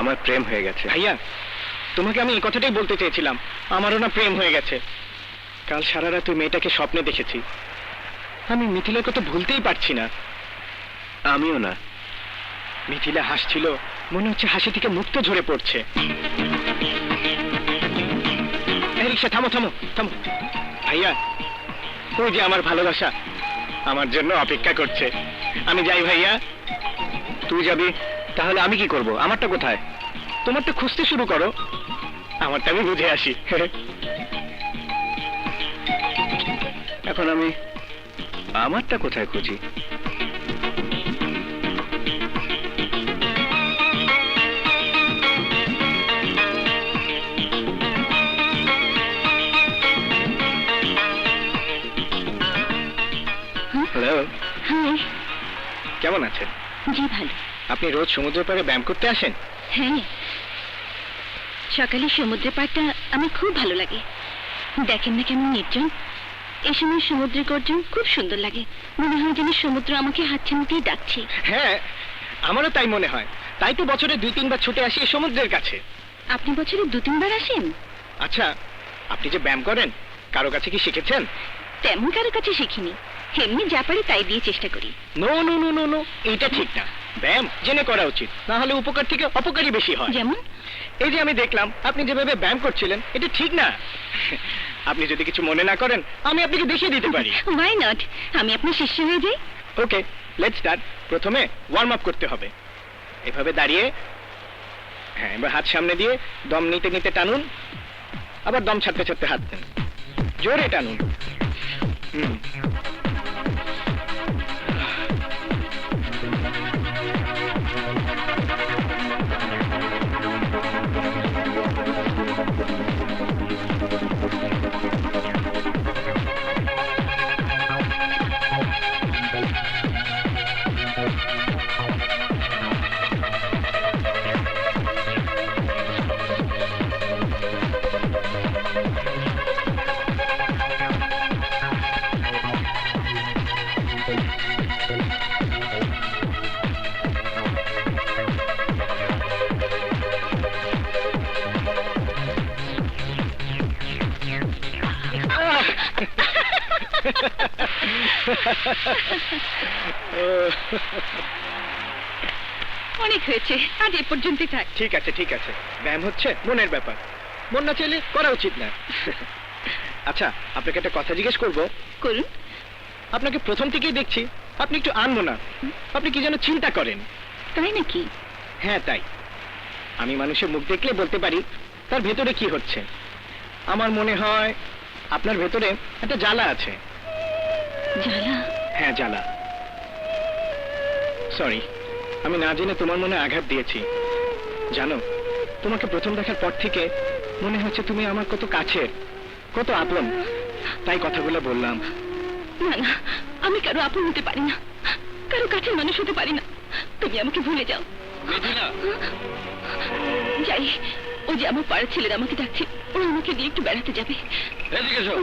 আমার প্রেম হয়ে গেছে। ভাইয়া, তোমাকে আমি এই কথাটাই বলতে চেয়েছিলাম, আমারও না প্রেম হয়ে গেছে। কাল সারা রাত ওই মেয়েটাকে স্বপ্নে দেখেছি। আমি মিথিলার কথা ভুলতেই পারছি না। আমিও না। মিথিলা হাসছিল, মনে হচ্ছে হাসি থেকে মুক্ত ঝরে পড়ছে। এই রিক্সা, থামো থামো থামো। ভাইয়া, ওই যে আমার ভালোবাসা আমার জন্য অপেক্ষা করছে। আমি যাই ভাইয়া। তুই যাবি? তাহলে আমি কি করব? আমারটা কোথায়? তোমারটা খুঁজতে শুরু করো, আমারটা আমি বুঝে আসি। এখন আমি আমারটা কোথায় খুঁজি? কেমন আছেন? জি ভালো। আপনি রোজ সমুদ্রের পাড়ে ব্যায়াম করতে আসেন? হ্যাঁ, সকালে সমুদ্রের পাড়টা আমার খুব ভালো লাগে। দেখেন না কেমন নির্জন। এই সময় সমুদ্রের গর্জন খুব সুন্দর লাগে। মনে হয় যেন সমুদ্র আমাকে হাতছানিতেই ডাকছে। হ্যাঁ, আমারও তাই মনে হয়। তাই তো বছরে 2-3 বার ছুটে আসি এই সমুদ্রের কাছে। আপনি বছরে 2-3 বার আসেন? আচ্ছা, আপনি যে ব্যায়াম করেন কারো কাছে কি শিখেছেন? তেমন কারো কাছে শিখিনি, এমনি যা পারি তাই দিয়ে চেষ্টা করি। No no no no no, এটা ঠিক না। ব্যায়াম জেনে করা উচিত, না হলে উপকার থেকে অপকারই বেশি হয়। যেমন? এই যে আমি দেখলাম আপনি যেভাবে ব্যায়াম করছিলেন, এটা ঠিক না। আপনি যদি কিছু মনে না করেন আমি আপনাকে দেখিয়ে দিতে পারি। ওয়াই নট, আমি আপনার শিষ্য হয়ে যাই। ওকে, লেটস স্টার্ট। প্রথমে ওয়ার্ম আপ করতে হবে। এভাবে দাঁড়িয়ে, হ্যাঁ, এবার হাত সামনে দিয়ে দম নিতে নিতে টানুন, আবার দম ছাড়তে ছাড়তে হাত দেন, জোরে টানুন। হুম। অনেক হয়েছে, আজ এ পর্যন্তই থাক। ঠিক আছে ঠিক আছে, ব্যায়াম হচ্ছে মনের ব্যাপার, মন না চাইলে করা উচিত না। আচ্ছা, আপনাকে একটা কথা জিজ্ঞেস করব। করুন। আপনাকে প্রথম থেকেই দেখছি আপনি একটু আনবো না, আপনি কি যেন চিন্তা করেন। তাই নাকি? হ্যাঁ তাই। আমি মানুষের মুখ দেখলে বলতে পারি তার ভেতরে কি হচ্ছে। আমার মনে হয় আপনার ভেতরে একটা জ্বালা আছে। জ্বালা? হ্যাঁ, জ্বালা। সরি, আমি না জেনে তোমার মনে আঘাত দিয়েছি। জানো, তোমাকে প্রথম দেখার পর থেকে মনে হচ্ছে তুমি আমার কত কাছের, কত আপন, তাই কথাগুলো বললাম। না না, আমি কারো আপন হতে পারি না, কারো কাছের মানুষ হতে পারি না। তুমি আমাকে ভুলে যাও। যাই, ও যে আমার পাড়ার ছেলেরা আমাকে ডাকছে, ওরা আমাকে নিয়ে একটু বেড়াতে যাবে। এদিকে এসো।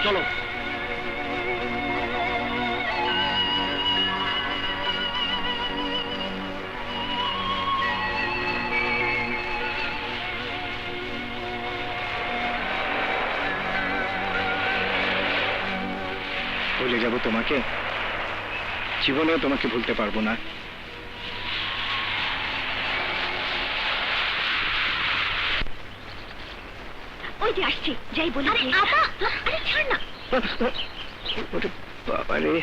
চলো। ভুলে যাব তোমাকে, জীবনেও তোমাকে ভুলতে পারবো না। ওই যে আসছে, যাই বলি। আরে আপা, আরে ছাড় না। ওরে বাবারে।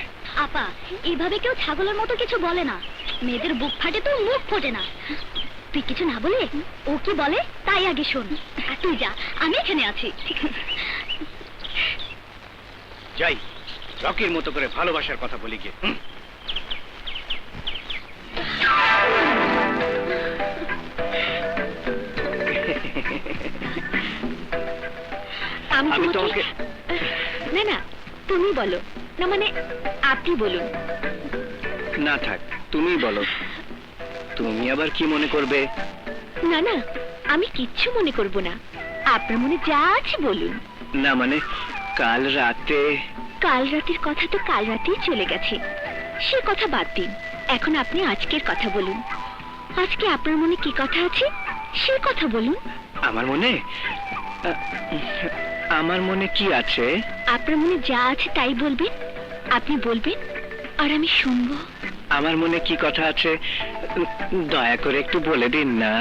আপা, এইভাবে কেউ ছাগলের মতো কিছু বলে না। মেয়েদের বুক ফাটে তো মুখ ফোটে না। তুই কিছু না বলে ও কি বলে তাই আগে শোন। আর তুই যা, আমি এখানে আছি। যাই, রকির মতো করে ভালোবাসার কথা বলি গিয়ে। আমি তোমাকে, না না, তুমি বলো না, মানে আপনি বলুন। না থাক, তুমি বলো। তুমি আবার কি মনে করবে? না না, আমি কিচ্ছু মনে করব না। আপনার মনে যা আছে বলুন। না মানে, কাল রাতে। কাল রাতের কথা তো কাল রাতেই চলে গেছে, সে কথা বাদ দিন। এখন আপনি আজকের কথা বলুন। আজকে আপনার মনে কি কথা আছে সে কথা বলুন। আমার মনে, আমার মনে কি আছে? আপনার মনে যা আছে তাই বলবেন। আপনি বলবেন আর আমি শুনবো। আমার মনে কি কথা আছে দয়া করে একটু বলে দিন না।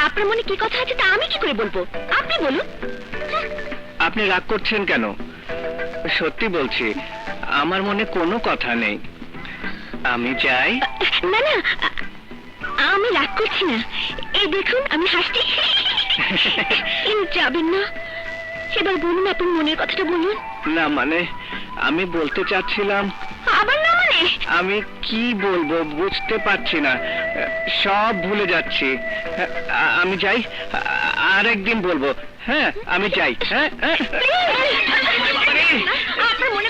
আপনার মনে কি কথা আছে তা আমি কি করে বলবো, আপনি বলুন। আপনি রাগ করছেন কেন? সত্যি বলছি, আমার মনে কোনো কথা নেই। আমি যাই। না না, আমি রাগ করছি না। এই দেখুন আমি হাসছি। এই যাবেন না, এবার বলুন আপনার মনের কথাটা বলুন। না মানে, আমি বলতে চাচ্ছিলাম। আবার না মানে? আমি কি বলবো বুঝতে পারছি না, সব ভুলে যাচ্ছি। আমি যাই, আরেকদিন বলবো। হ্যাঁ, আমি যাই। হ্যাঁ, আপনার মনে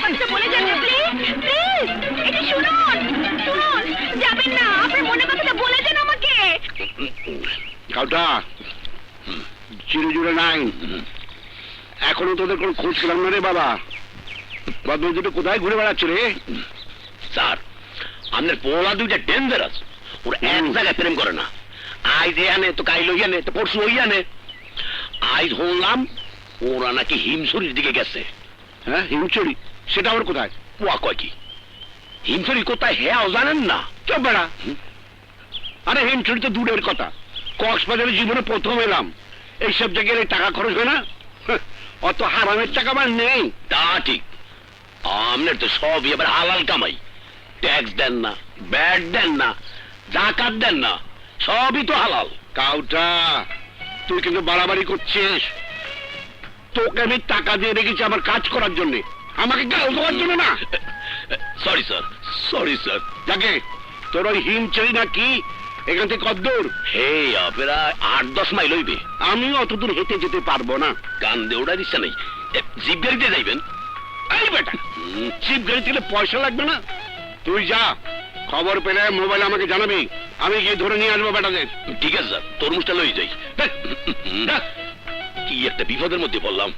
কাউটা 009 এখনো তোদের কোনো খোঁজ পেলাম না রে বাবা। বদল দুটো কোথায় ঘুরে বেড়াচ্ছে রে? স্যার আপনার পোলা দুইটা ডেঞ্জারাস, ওরা এক জায়গায় প্রেম করে না। আজ এ আনে তো কাইল ওই আনে তো পরশু ওই আনে। আজ শুনলাম ওরা নাকি হিমছড়ির দিকে গেছে। হ্যাঁ, হিমচুরি? সেটা আবার কোথায়? ওয়া কয় কি হিমছড়ি কোথায় হ্যাঁ জানেন না? চুপ বেড়া। আরে হিমচুরি তো দূরের কথা, কক্সবাজারে জীবনে প্রথম এলাম। এইসব জায়গায় টাকা খরচ হয় না? হ্যাঁ, অত হারামের টাকা আমার নেই। তা ঠিক, আপনার তো সবই এবার হালাল কামাই। ট্যাক্স দেন না, ব্যাট দেন না, জাকাত দেন না, সবই তো হালাল। কাউটা তুই কিন্তু বাড়াবাড়ি করছিস। তোকে আমি টাকা দিয়ে রেখেছি আমার কাজ করার জন্য, আমাকে গাল দেওয়ার জন্য না। Sorry sir, sorry sir. যাকে তোর ওই হিমচুরি না কি এখান থেকে কত দূর? হে আপনারা 8-10 মাইল হইবে। আমি অত দূর হেঁটে যেতে পারবো না। কান দিয়ে ওড়া দিচ্ছে নাই, জিপ গাড়িতে যাইবেন। এই বেটা, চিপ গাড়ি দিলে পয়সা লাগবে না? তুই যা, খবর পেলে মোবাইল আমাকে জানাবি, আমি গিয়ে ধরে নিয়ে আসবো বেটাদের। ঠিক আছে স্যার, তরমুজটা লই যাই। কি একটা বিপদের মধ্যে বললাম।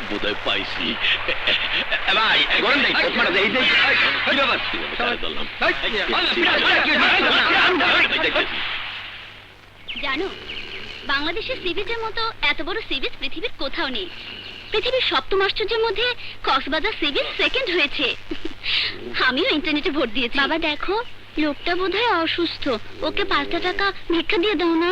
বোধহয় পাইছি। ভাই গরম নেই, জানো, বাংলাদেশের সি বিচের মতো এত বড় সি বিচ পৃথিবীর কোথাও নেই। পৃথিবীর 7ম আশ্চর্যের মধ্যে কক্সবাজার সি বিচ সেকেন্ড হয়েছে। আমিও ইন্টারনেটে ভোট দিয়েছি। বাবা দেখো, লোকটা বোধহয় অসুস্থ, ওকে 5টা টাকা ভিক্ষা দিয়ে দাও না।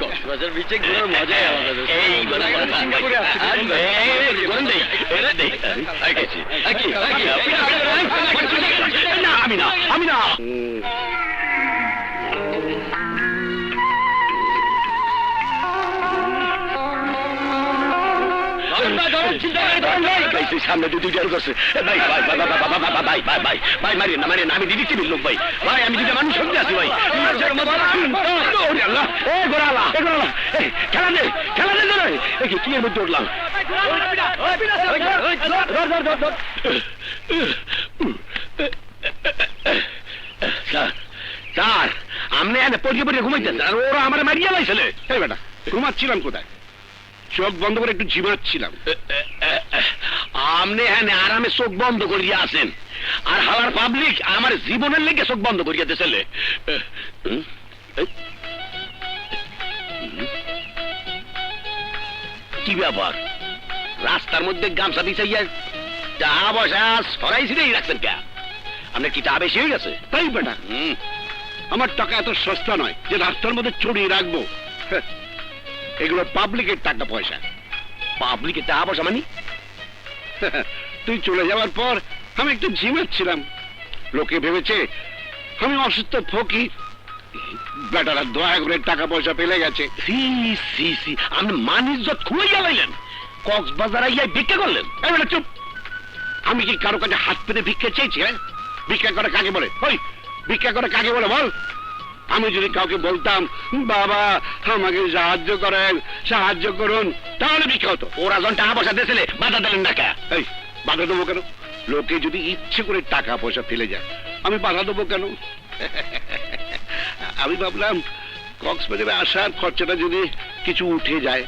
কক্সবাজার বিচে ঘোরার মজাই আলাদা। আমি না, আমি না। সামনে দুইটা করছে। ভাই ভাই ভাই ভাই ভাই ভাই ভাই ভাই মারিয়ে না, মারিয়ে না, আমি দিদি লোক ভাই। ভাই আমি দুইটা মানুষ সত্যি আছি ভাই। খেলা নেই, খেলা নেই, কি এর মধ্যে উঠলাম? স্যার আপনি এনে পড়িয়ে পড়িয়ে ঘুমাইতেন আর ওরা আমার মারিয়ে লাইছিলে। এই বেটা, ঘুমাচ্ছিলাম কোথায়? চোখ বন্ধ করে একটু ঝিমাচ্ছিলাম। আপনি হ্যাঁ আরামে চোখ বন্ধ করিয়া আছেন, আর হালার পাবলিক আমার জীবনের লেগে চোখ বন্ধ করিয়া দিয়েছিলে। কি ব্যাপার, রাস্তার মধ্যে গামছা বিছাইয়া টাকা পয়সা সরাইছিলেই রাখছেন কে? আপনার কি টাকা বেশি হয়ে গেছে? তাই বেটা, আমার টাকা এত সস্তা নয় যে রাস্তার মধ্যে চড়িয়ে রাখবো। এগুলো পাবলিকের টাকা পয়সা। পাবলিকের টাকা পয়সা মানে? তুই চলে যাওয়ার পর আমি একটু ঝিমাচ্ছিলাম, লোকে ভেবেছে আমি অসুস্থ ফকির। বেটারা দয়া করে টাকা পয়সা পেলে গেছে। সি সি সি, আপনি মান ইজ্জত খুঁড়ে লাইলেন, কক্সবাজার আইয়া ভিক্ষা করলেন। এই বেটা চুপ! আমি কি কারো কাছে হাত পেতে ভিক্ষা চেয়েছি? হ্যাঁ, ভিক্ষা করে কাকে বলে? ওই ভিক্ষা করে কাকে বলে বল? আমি যদি কাউকে বলতাম বাবা আমাকে সাহায্য করেন, সাহায্য করুন, তাহলে ভিক্ষা হতো। ওরা যখন টাকা পয়সা দিয়েছিলে বাধা দিলেন না কে? এই বাধা দেবো কেন? লোকে যদি ইচ্ছে করে টাকা পয়সা ফেলে যায়, আমি বাধা দেবো কেন? আমি ভাবলাম কক্সবাজারে আসার খরচাটা যদি কিছু উঠে যায়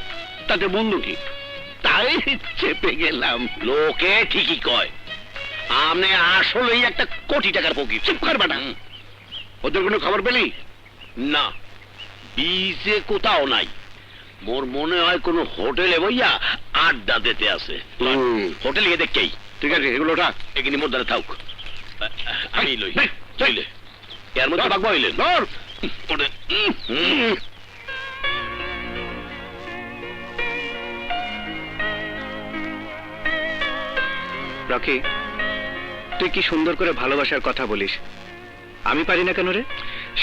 তাতে বন্ধ কি, তাই চেপে গেলাম। লোকে ঠিকই কয় আপনি আসলেই একটা কোটি টাকার ফকির। চুপ কর বেটা, ওদের কোনো খবর পেলি? না, বিচে কোথাও নাই। মোর মনে হয় কোন হোটেলে বইয়া আড্ডা দিতে আছে। হোটেলে গিয়ে দেখেই। ঠিক আছে, এগুলোটা এখানে মোর দ্বারা থাক, আমি লই এই, চইলে এর মধ্যে বাগবা হইলেন। ধর। রকি, তুই কি সুন্দর করে ভালোবাসার কথা বলিস, আমি পারি না কেন রে?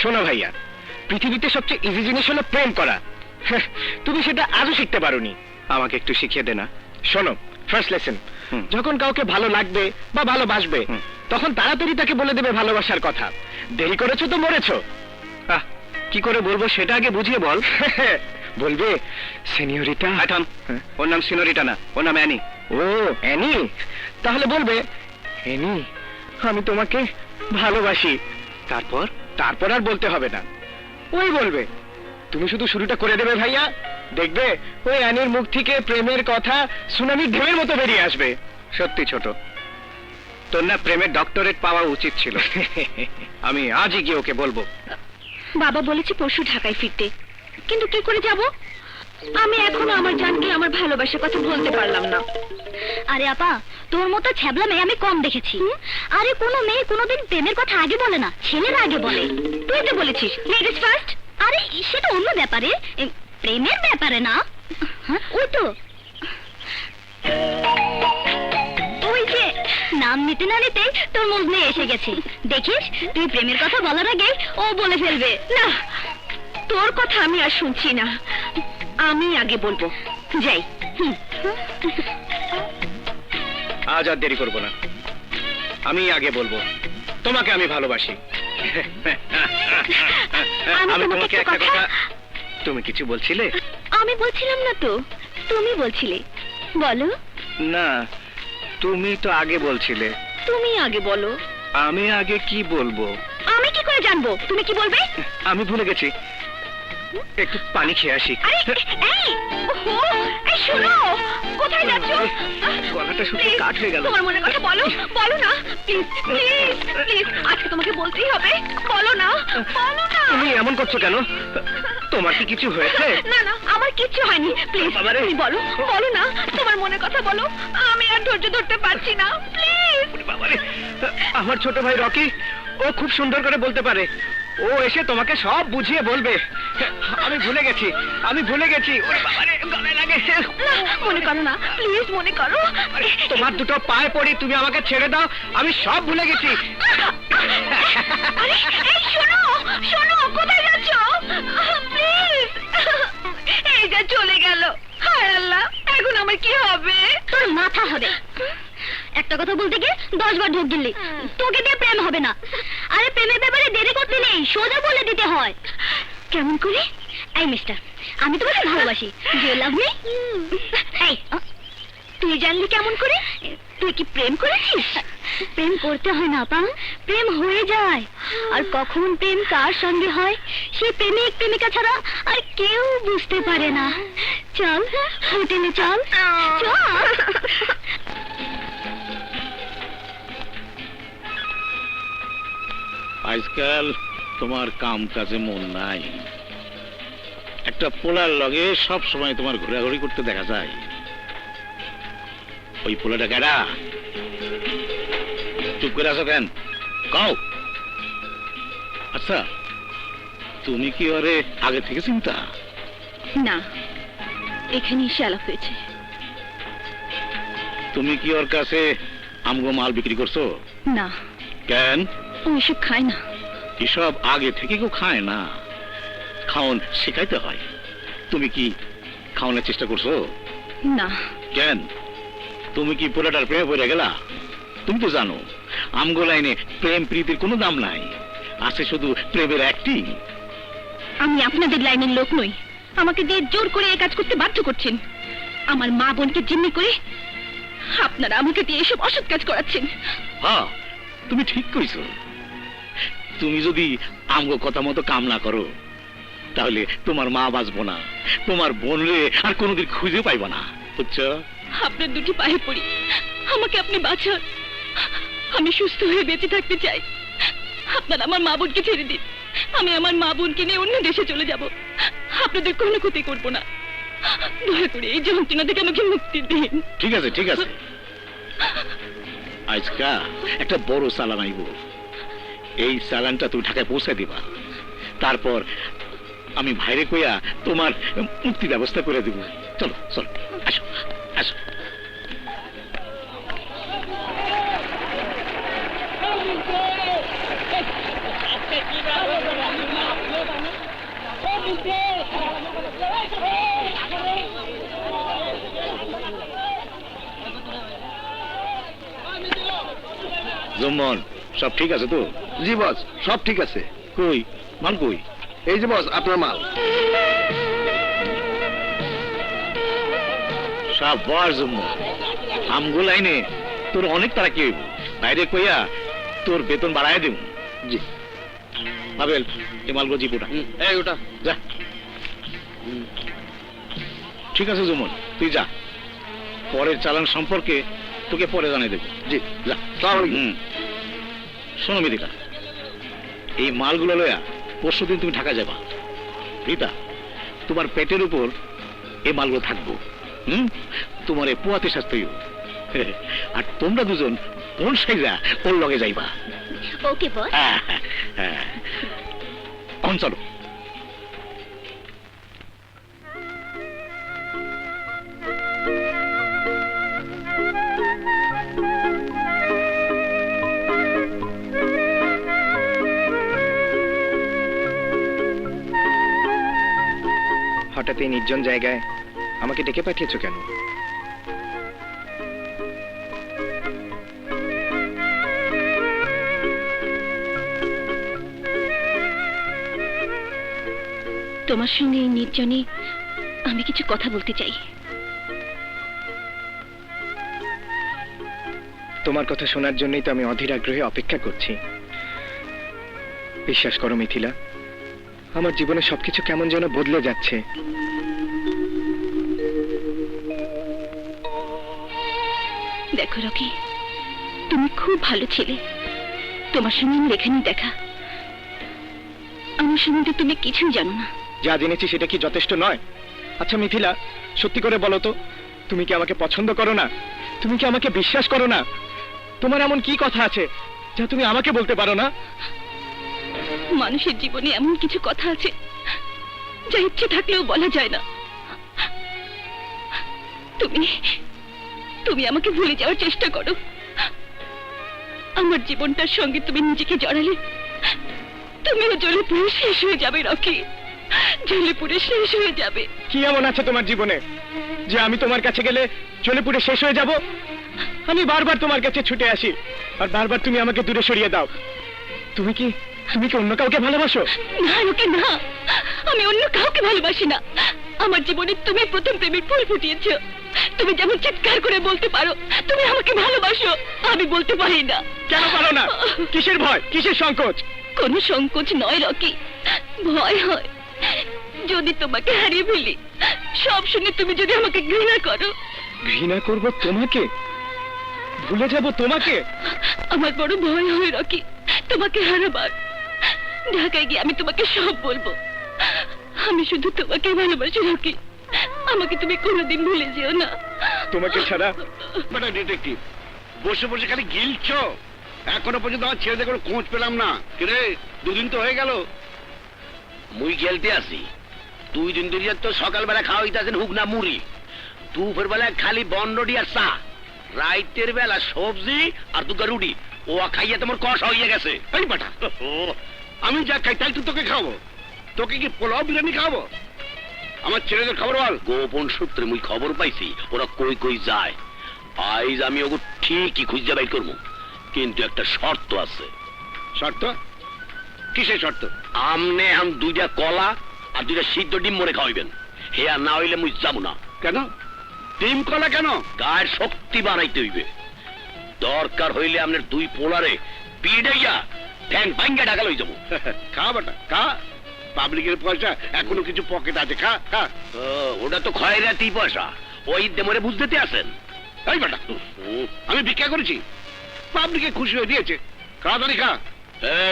শোনো ভাইয়া, পৃথিবীতে সবচেয়ে ইজি জিনিস হলো প্রেম করা। তুমি সেটা আজও শিখতে পারোনি। আমাকে একটু শিখিয়ে দে না। শোনো, ফার্স্ট লেসন, যখন কাউকে ভালো লাগবে বা ভালোবাসবে তখন তাড়াতাড়ি তাকে বলে দেবে ভালোবাসার কথা। দেরি করেছো তো মরেছো। কি করে বলবো সেটা আগে বুঝিয়ে বল। বলবে সিনিয়রিটা। থাম, ওর নাম সিনোরিটা না, ওর নাম অ্যানি। ও অ্যানি, তাহলে বলবে অ্যানি আমি তোমাকে ভালোবাসি। তারপর তারপর আর বলতে হবে না, ওই বলবে। তুমি শুধু শুরুটা করে দেবে ভাইয়া, দেখবে ওই অ্যানির মুখ থেকে প্রেমের কথা সুনামির ঢেউয়ের মতো বেরিয়ে আসবে। সত্যি ছোট, তোর না প্রেমের ডক্টরেট পাওয়া উচিত ছিল। আমি আজই গিয়ে ওকে বলবো। বাবা বলেছে পরশু ঢাকায় ফিরতে, কিন্তু কি করে যাব? আমি এখনো আমার জানকে আমার ভালোবাসার কথা বলতে পারলাম না। আরে আপা, তোর মতো ছ্যাবলা মেয়ে আমি কম দেখেছি। আরে কোনো মেয়ে কোনোদিন প্রেমের কথা আগে বলে না, ছেলেরা আগে বলে। তুই তো বলেছিস লেডিস ফার্স্ট। আরে সেটা অন্য ব্যাপারে, প্রেমের ব্যাপারে না। হ্যাঁ, ওই তো ওই যে নাম নিতে না নিতেই তোর মজনে এসে গেছে। দেখিস, তুই প্রেমের কথা বলার আগে ও বলে ফেলবে। না, তোর কথা আমি আর শুনছি না, আমি আগে বলবো। যাই। আজ আর দেরি করবো না, আমি আগে বলবো তোমাকে আমি ভালোবাসি। আমি তোমাকে একটা কথা। তুমি কিছু বলছিলে? আমি বলছিলাম না তো, তুমি বলছিলে। বলো। না, তুমি তো আগে বলছিলে। তুমি আগে বলো। আমি আগে কি বলবো? আমি কি করে জানবো তুমি কি বলবে? আমি ভুলে গেছি, একটু পানি খেয়ে আসি। আরে এই, ওহো, এই শোনো, কোথায় যাচ্ছ? গলাটা শুকিয়ে কাঠ হয়ে গেল। তোমার মনের কথা বলো, বলো না, প্লিজ প্লিজ প্লিজ, আজকে তোমাকে বলতেই হবে। বলো না, বলো না। তুমি এমন করছো কেন? তোমার কি কিছু হয়েছে? না না, আমার কিচ্ছু হয়নি। প্লিজ বাবারে। তুমি বলো, বলো না, তোমার মনের কথা বলো। আমি আর ধৈর্য ধরতে পারছি না, প্লিজ। বাবারে, আমার ছোট ভাই রকি, ও খুব সুন্দর করে বলতে পারে। ও এসে তোমাকে সব বুঝিয়ে বলবে। আমি ভুলে গেছি, আমি ভুলে গেছি। ওরে বাবারে, গলায় লাগে। না, মনে করো না, প্লিজ মনে করো। তোমার দুটো পায়ে পড়ি, তুমি আমাকে ছেড়ে দাও, আমি সব ভুলে গেছি। আরে, এই শোনো, শোনো, কোথায় যাচ্ছ? প্লিজ। এই যে চলে গেল। হায় আল্লাহ, এখন আমার কি হবে? তোর মাথা হবে। একটা কথা বলতে গিয়ে 10 বার ঢোক গিললি। তোকে দিয়ে প্রেম হবে না। আরে প্রেমের ব্যাপারে দেরি করতে নেই, সোজা বলে দিতে হয়। কেমন করে? এই মিস্টার, আমি তোমাকে ভালোবাসি। Do you love me? এই, তুই জানলি কেমন করে? তুই কি প্রেম করেছিস? প্রেম করতে হয় না পা, প্রেম হয়ে যায়। আর কখন প্রেম কার সঙ্গে হয় সেই প্রেমিক প্রেমিকা ছাড়া আর কেউ বুঝতে পারে না। চল হোটেলে চল, চল। আজকাল তোমার কাম কাজে মন নাই। একটা পোলার লগে সব সময় তোমার ঘোরাঘুরি করতে দেখা যায়। ওই পোলাটা কেডা? চুপ করে আছো কেন? কও। আচ্ছা, তুমি কি ওরে আগে থেকে চিন্তা? না, এখানে এসে আলাপ হয়েছে। তুমি কি ওর কাছে আমগো মাল বিক্রি করছো? না, কেন? ও এসব খায় না। এসব আগে থেকে কেউ খায় না, খাওন শেখাইতে হয়। তুমি কি খাওয়ানোর চেষ্টা করছো? না। কেন? তুমি কি পোলাটার প্রেমে পড়ে গেলা? তুমি তো জানো আমগো লাইনে প্রেম প্রীতির কোনো দাম নাই, আছে শুধু প্রেমের অ্যাক্টিং। আমি আপনাদের লাইনের লোক নই, আমাকে দিয়ে জোর করে এই কাজ করতে বাধ্য করছেন। আমার মা বোনকে জিম্মি করে আপনারা আমাকে দিয়ে এসব অসৎ কাজ করাচ্ছেন। হ্যাঁ, তুমি ঠিক কইছো। তুমি যদি আমগো কথা মতো কাম না করো তাহলে তোমার মা বাঁচবো না, তোমার বোন রে আর কোনোদিন খুঁজে পাইবা না, বুঝছো? আপনার দুটি পায়ে পড়ি, আমাকে আপনি বাঁচান। আমি সুস্থ হয়ে বেঁচে থাকতে চাই। আপনারা আমার মা বোনকে ছেড়ে দিন, আমি আমার মা বোনকে নিয়ে অন্য দেশে চলে যাব। আপনাদের কোনো ক্ষতি করব না। দয়া করে এই যন্ত্রণা থেকে আমাকে মুক্তি দিন। ঠিক আছে, ঠিক আছে। আজকা একটা বড় চালান আইব, এই চালানটা তুমি ঢাকায় পৌঁছে দিবা। তারপর আমি ভাইরে কইয়া তোমার মুক্তি ব্যবস্থা করে দেব। চলো চলো, আসো আসো। জম্মন, সব ঠিক আছে তো? জি বস, সব ঠিক আছে। কই মাল কই? এই যে বস আপনার মাল। সাবাস জুম্মন, আমগো লাইনে তোর অনেক তারাকি হইব। বাইরে কইয়া তোর বেতন বাড়ায় দেব। জি পাবেল, এ মালগো জিপুটা এই ওটা যা। ঠিক আছে জুমন, তুই যা, পরের চালান সম্পর্কে তোকে পরে জানিয়ে দেবো। জি যা। শোনো মিদিকা, এই মালগুলো লয়া পরশুদিন তুমি ঢাকা যাবা। রীতা, তোমার পেটের উপর এই মালগুলো থাকবো। তোমার এ পোয়াতে শাস্তি হইব। আর তোমরা দুজন কোন সাইজা ওর লগে যাইবা। ওকে বস। কোন চলো। হঠাৎ এই নির্জন জায়গায় আমাকে ডেকে পাঠিয়েছো কেন? তোমার সঙ্গে এই নির্জনে আমি কিছু কথা বলতে চাই। তোমার কথা শোনার জন্যই তো আমি অধীর আগ্রহে অপেক্ষা করছি। বিশ্বাস করো মিথিলা, আমার জীবনে সবকিছু কেমন যেন বদলে যাচ্ছে। দেখো রকি, তুমি খুব ভালো ছেলে। তোমার সঙ্গে আমার এখানেই দেখা। আমার সম্বন্ধে তুমি কিছুই জানো না। যা জেনেছি সেটা কি যথেষ্ট নয়? আচ্ছা মিথিলা, সত্যি করে বলো তো, তুমি কি আমাকে পছন্দ করো না? তুমি কি আমাকে বিশ্বাস করো না? তোমার এমন কি কথা আছে যা তুমি আমাকে বলতে পারো না? মানুষের জীবনে এমন কিছু কথা আছে যা ইচ্ছে থাকলেও বলা যায় না। তুমি তুমি আমাকে ভুলে যাওয়ার চেষ্টা করো। আমার জীবনটার সঙ্গে তুমি নিজেকে জড়ালে তুমিও জ্বলে পুড়ে শেষ হয়ে যাবে রকি, জ্বলে পুড়ে শেষ হয়ে যাবে। কি এমন আছে তোমার জীবনে যে আমি তোমার কাছে গেলে জ্বলে পুড়ে শেষ হয়ে যাব? আমি বারবার তোমার কাছে ছুটে আসি আর বারবার তুমি আমাকে দূরে সরিয়ে দাও। তুমি কি অন্য কাউকে ভালোবাসো? না রকি, না, আমি অন্য কাউকে ভালোবাসি না। আমার জীবনে তুমি প্রথম প্রেমের ফুল ফুটিয়েছ। তুমি যেমন চিৎকার করে বলতে পারো তুমি আমাকে ভালোবাসো, আমি বলতে পারি না। কেন পারো না? কিসের ভয়, কিসের সংকোচ? কোনো সংকোচ নয় রকি, ভয় হয়। যদি তোমাকে হারিয়ে ফেলি, সব শুনে তুমি যদি আমাকে ঘৃণা করো। ঘৃণা করব তোমাকে? ভুলে যাব তোমাকে? আমার বড় ভয় হয় রকি তোমাকে হারাবার। ঢাকায় গিয়ে আমি তোমাকে সব বলবো। আমি শুধু তোমাকে ভালোবাসি রকি, আমাকে তুমি কোনোদিন ভুলে যেও না। তোমাকে ছাড়া মানে ডিটেকটিভ বসে বসে খালি গিলছো, এখনো পর্যন্ত আমার ছেলেদের কোনো খোঁজ পেলাম না। কিরে, দুদিন তো হয়ে গেল। মুই গেলতে আসি 2 দিন ধরে তো সকালবেলা খাওয়া হইতাছেন হুগনা মুড়ি, দুপুর বেলা খালি বন্ডডি আর চা, রাইতের বেলা সবজি আর দুগা রুটি। ও খাইয়া তোমার কষা হইয়া গেছে। এই বাটা, আমি যা খাই তাই তো তোকে খাওয়াবো। তোকে কি পোলাও বিরিয়ানি খাওয়াবো? আমার ছেলেদের খবর বল। গোপন সূত্রে মুই খবর পাইছি ওরা কই কই যায়। আইজ আমি ওগো ঠিকই খুঁজে বাই করবো, কিন্তু একটা শর্ত আছে। শর্ত? কিসের শর্ত? আমনে আম 2টা কলা আর 2টা সিদ্ধ ডিম মরে খাওয়াইবেন। হে আর না হইলে মুই যাবো না। কেন? ডিম কলা কেন? গায়ের শক্তি বাড়াইতে হইবে। দরকার হইলে আপনার 2 পোলারে পিড়াইয়া ঠ্যাং ভাঙ্গা ঢাকা লই যাবো। খা বাটা খা, পাবলিকের পয়সা এখনো কিছু পকেট আছে, খা খা। ওটা তো খয়রাতি পয়সা, ওই দেমরে বুঝতে আছেন। এই বাটা, আমি ভিক্ষা করেছি, পাবলিকে খুশি হয়ে দিয়েছে। তাড়াতাড়ি খা।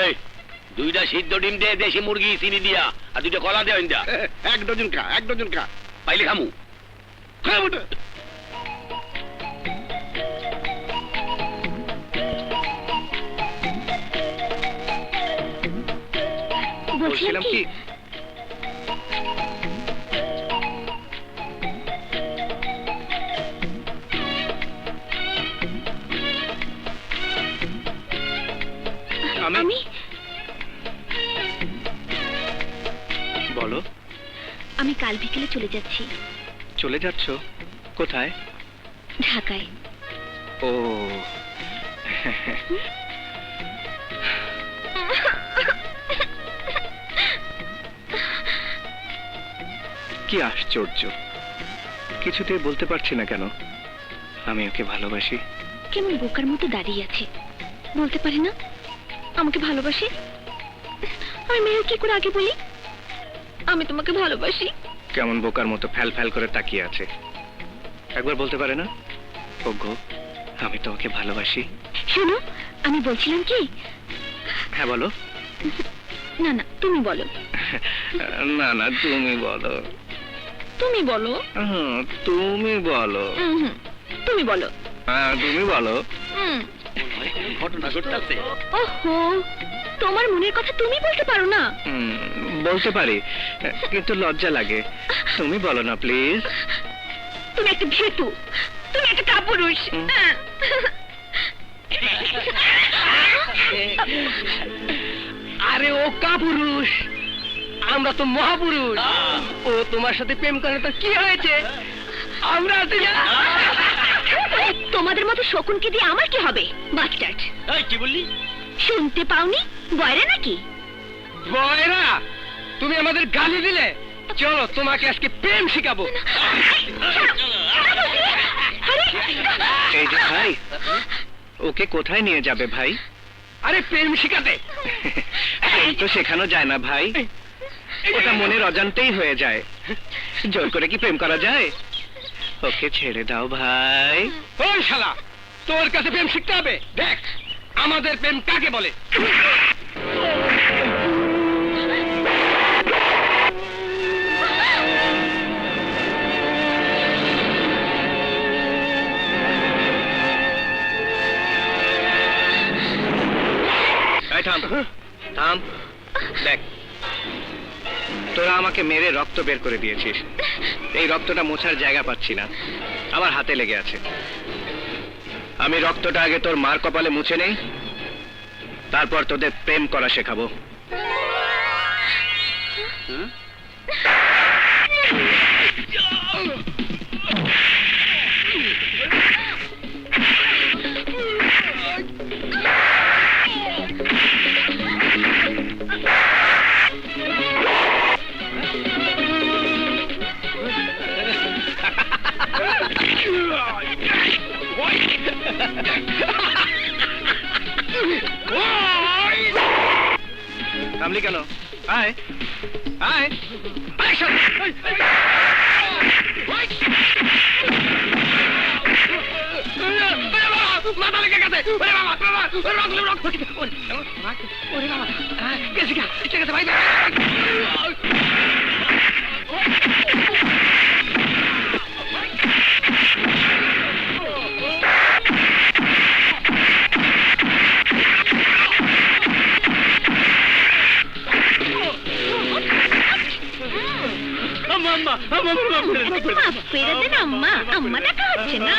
এই 2টা সিদ্ধ ডিম দে, দেশি মুরগি চিনি দিয়া, আর 2টা কলা দেওয়া ইন্দা। 1 ডজন খা, 1 ডজন খা। পাইলে খামু। খা বাটা। বলছিলাম কি, আমি বলো। আমি কাল বিকেলে চলে যাচ্ছি। চলে যাচ্ছ? কোথায়? ঢাকায়। ও কি আশ্চর্য, কিছুতেই বলতে পারছি না কেন আমি ওকে ভালোবাসি। কেমন বোকার মতো দাঁড়িয়ে আছে, বলতে পারি না আমাকে ভালোবাসি? আমি মেয়ের কি করে আগে বলি আমি তোমাকে ভালোবাসি? কেমন বোকার মতো ফ্যাল ফ্যাল করে তাকিয়ে আছে, একবার বলতে পারে না ওগো আমি তোমাকে ভালোবাসি? শোনো, আমি বলছিলাম কি, হ্যাঁ বলো। না না তুমি বলো। না না তুমি বলো। তুমি বলো। তুমি বলো। তুমি বলো। হ্যাঁ তুমি বলো। ঘটনা ঘটতেছে। ওহো, তোমার মনের কথা তুমি বলতে পারো না? বলতে পারি কিন্তু লজ্জা লাগে। তুমি বলো না প্লিজ। তুমি একটা ভীতু, তুমি একটা কাপুরুষ। আরে ও কাপুরুষ, আমরা তো মহাপুরুষ। ও তোমার সাথে প্রেম করে তো কি হয়েছে? আমরা আছি না। তোমাদের মতো শকুনকে দিয়ে আমার কি হবে? বাস্টার্ড। এই কি বললি? শুনতে পাওনি? বয়রা নাকি? বয়রা, তুমি আমাদের গালি দিলে। চলো তোমাকে আজকে প্রেম শিখাবো। এই যে ভাই, ওকে কোথায় নিয়ে যাবে ভাই? আরে প্রেম শিখাতে। প্রেম তো শেখানো যায় না ভাই, ওটা মনের অজান্তেই হয়ে যায়। জোর করে কি প্রেম করা যায়? ওকে ছেড়ে দাও ভাই। ওই শালা, তোর কাছে প্রেম শিখতে হবে। দেখ আমাদের প্রেম কাকে বলে। থাম থাম। দেখ, তোরা আমাকে মেরে রক্ত বের করে দিয়েছিস। এই রক্তটা মোছার জায়গা পাচ্ছি না, আমার হাতে লেগে আছে। আমি রক্তটা আগে তোর মার কপালে মুছে নেই, তারপর তোদের প্রেম করা শেখাবো। থামলি কেন? আয় আয় আয় সব। মাথা লেগে গেছে। ওরে বাবা, বাবা, ওরে রক্ত, রক্ত। ওরে বাবা, গেছে গা, ঠিক আছে ভাই। মাফ করে দেন আম্মা, আম্মা দেখা হচ্ছে না।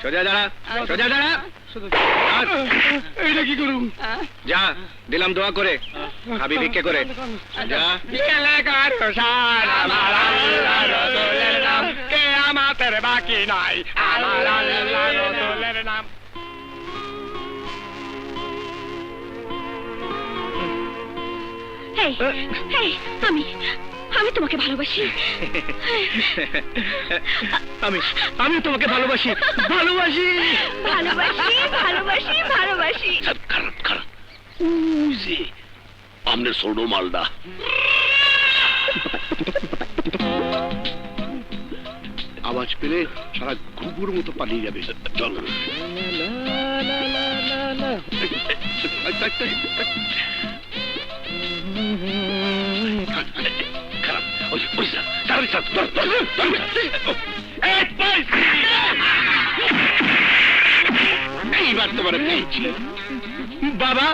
সোজা দাঁড়া, সোজা দাঁড়া। এইটা কি করুন? যা, দিলাম দোয়া করে, খাবি ভিক্ষে করে। যা। আমাদের বাকি নাই, আমার রসুলের নাম। হেই, হেই, আমি তোমাকে ভালোবাসি। আমি তোমাকে ভালোবাসি, ভালোবাসি, ভালোবাসি, ভালোবাসি, ভালোবাসি। খারাপ খারাপ। উজি আমনে ছোট মালদা। আওয়াজ পেলে সারা ঘুঘুর মতো পালিয়ে যাবে। চল। খারাপ। ওই ওই স্যার, স্যার, স্যার, ধর, ধর, ধর, ধর। এইবার তোমার পেয়েছি। বাবা,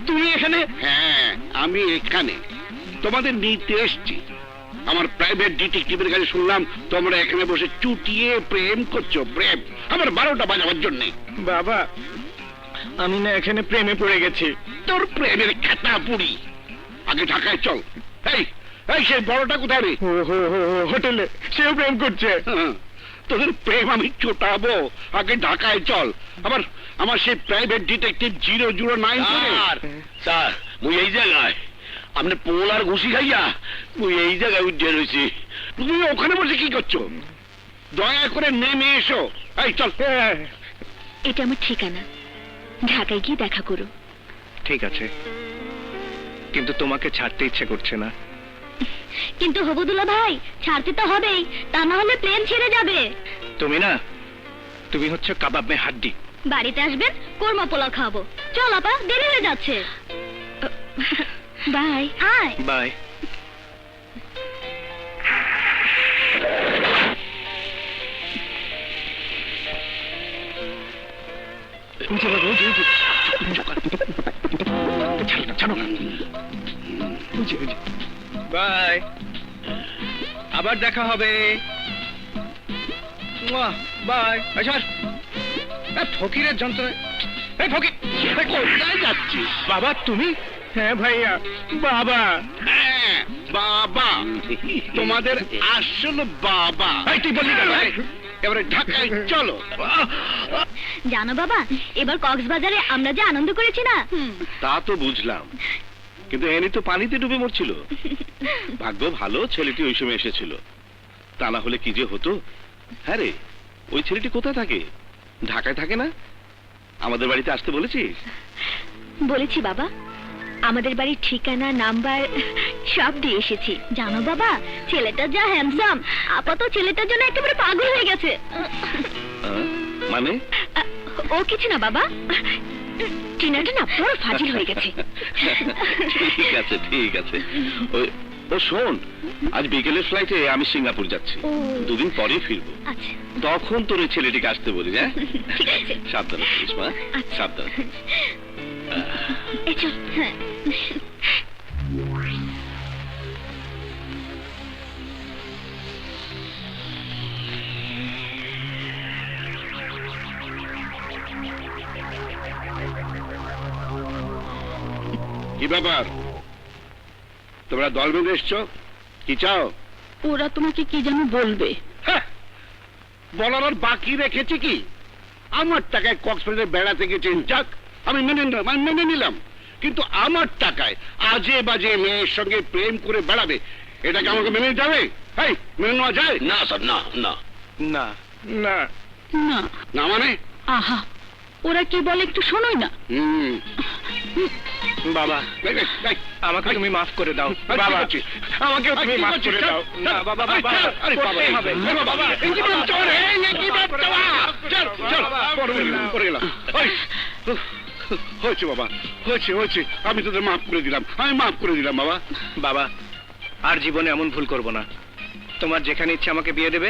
তুমি এখানে? হ্যাঁ, আমি এখানে তোমাদের নিতে এসছি। আমার প্রাইভেট ডিটেকটিভের কাছে শুনলাম তোমরা এখানে বসে চুটিয়ে প্রেম করছো। প্রেম আমার 12টা বাজাবার জন্য। বাবা, আমি না এখানে প্রেমে পড়ে গেছি। তোর প্রেমের খাতা পুরি। আগে ঢাকায় চল। এই এই সেই বড়টা কোথায় রে? হোটেলে সেও প্রেম করছে। হ্যাঁ, তোদের প্রেম আমি চোটাবো, আগে ঢাকায় চল। আমার সেই প্রাইভেট ডিটেকটিভ 009 স্যার মুই এই জায়গায় আপনি পোল আর ঘুষি খাইয়া মুই এই জায়গায় উঠে রয়েছি। তুমি ওখানে বসে কি করছো? দয়া করে নেমে এসো। এই চল। এটা আমার ঠিকানা, ঢাকায় গিয়ে দেখা করো। ঠিক আছে, কিন্তু তোমাকে ছাড়তে ইচ্ছে করছে না। কিন্তু হবুদুল্লাহ ভাই, ছাড়তে তো হবেই, তা না হলে প্লেন ছেড়ে যাবে। তুমি হচ্ছে কাবাব মে হাড্ডি। বাড়িতে আসবেন, কোরমা পোলাও খাবো। চল আপা, দেরি হয়ে যাচ্ছে। বাই। আয়। বাই। বাই, আবার দেখা হবে। বাই। ফকিরের যন্ত্রণা। এই ফকির, কোথায় যাচ্ছিস? বাবা তুমি? হ্যাঁ ভাইয়া, বাবা। হ্যাঁ বাবা, তোমাদের আসল বাবা। এই তুই বললি কেন? এবারে ঢাকায় চলো। জানো বাবা, এবার কক্সবাজারে আমরা যে আনন্দ করেছি না। তা তো বুঝলাম, কিন্তু এনি তো পানিতে ডুবে মরছিল। ভাগ্য ভালো ছেলেটি ওই সময় এসেছিল, তা না হলে কি যে হতো। হ্যাঁ রে, ওই ছেলেটি কোথায় থাকে? ঢাকায় থাকে না? আমাদের বাড়িতে আসতে বলেছিস? বলেছি বাবা, আমাদের বাড়ির ঠিকানা, নাম্বার সব দিয়ে এসেছি। জানো বাবা, ছেলেটা যা হ্যান্ডসাম, আপাতত ছেলেটার জন্য একেবারে পাগল হয়ে গেছে। মানে? ও কিছু না বাবা, টিনাটা না বড় ফাজিল হয়ে গেছে। ঠিক আছে ঠিক আছে। ও শোন, আজ বিকেলের ফ্লাইটে আমি সিঙ্গাপুর যাচ্ছি, ও। 2 দিন পরে ফিরবো। আচ্ছা তখন তোর ওই ছেলেটিকে আসতে বলি। হ্যাঁ, ঠিক আছে। সাবধানে থাকিস মা, আচ্ছা। সাবধানে। এই চল। হ্যাঁ। কি ব্যাপার, তোমরা দল বেঁধে এসছো? কি চাও? ওরা তোমাকে কি যেন বলবে। হ্যাঁ, বলার আর বাকি রেখেছি কি? আমার টাকায় কক্সবাজারে বেড়াতে গেছেন, যাক, আমি মেনে নিলাম। কিন্তু আমার টাকায় আজে বাজে মেয়ের সঙ্গে প্রেম করে বেড়াবে, এটাকে আমাকে মেনে নিতে হবে? এই, মেনে নেওয়া যায়? না স্যার, না না। না না না। না মানে? আহা, ওরা কি বলে একটু শোনোই না। হুম। বাবা, এই, এই, এই, আমাকে তুমি মাফ করে দাও। আর কি বাবা, করছিস? আমাকেও তুমি কি মাফ করছিস? করে দাও। না বাবা, বাবা, আরে বাবা, করতেই হবে। বাবা, এই কি বলছো রে? এই কি বলছো? চল, চল, পড়ে গেলাম। ওই, হয়েছে বাবা, হয়েছে। আমি তোদের মাফ করে দিলাম, বাবা। বাবা, আর জীবনে এমন ভুল করব না। তোমার যেখানে ইচ্ছে আমাকে বিয়ে দেবে,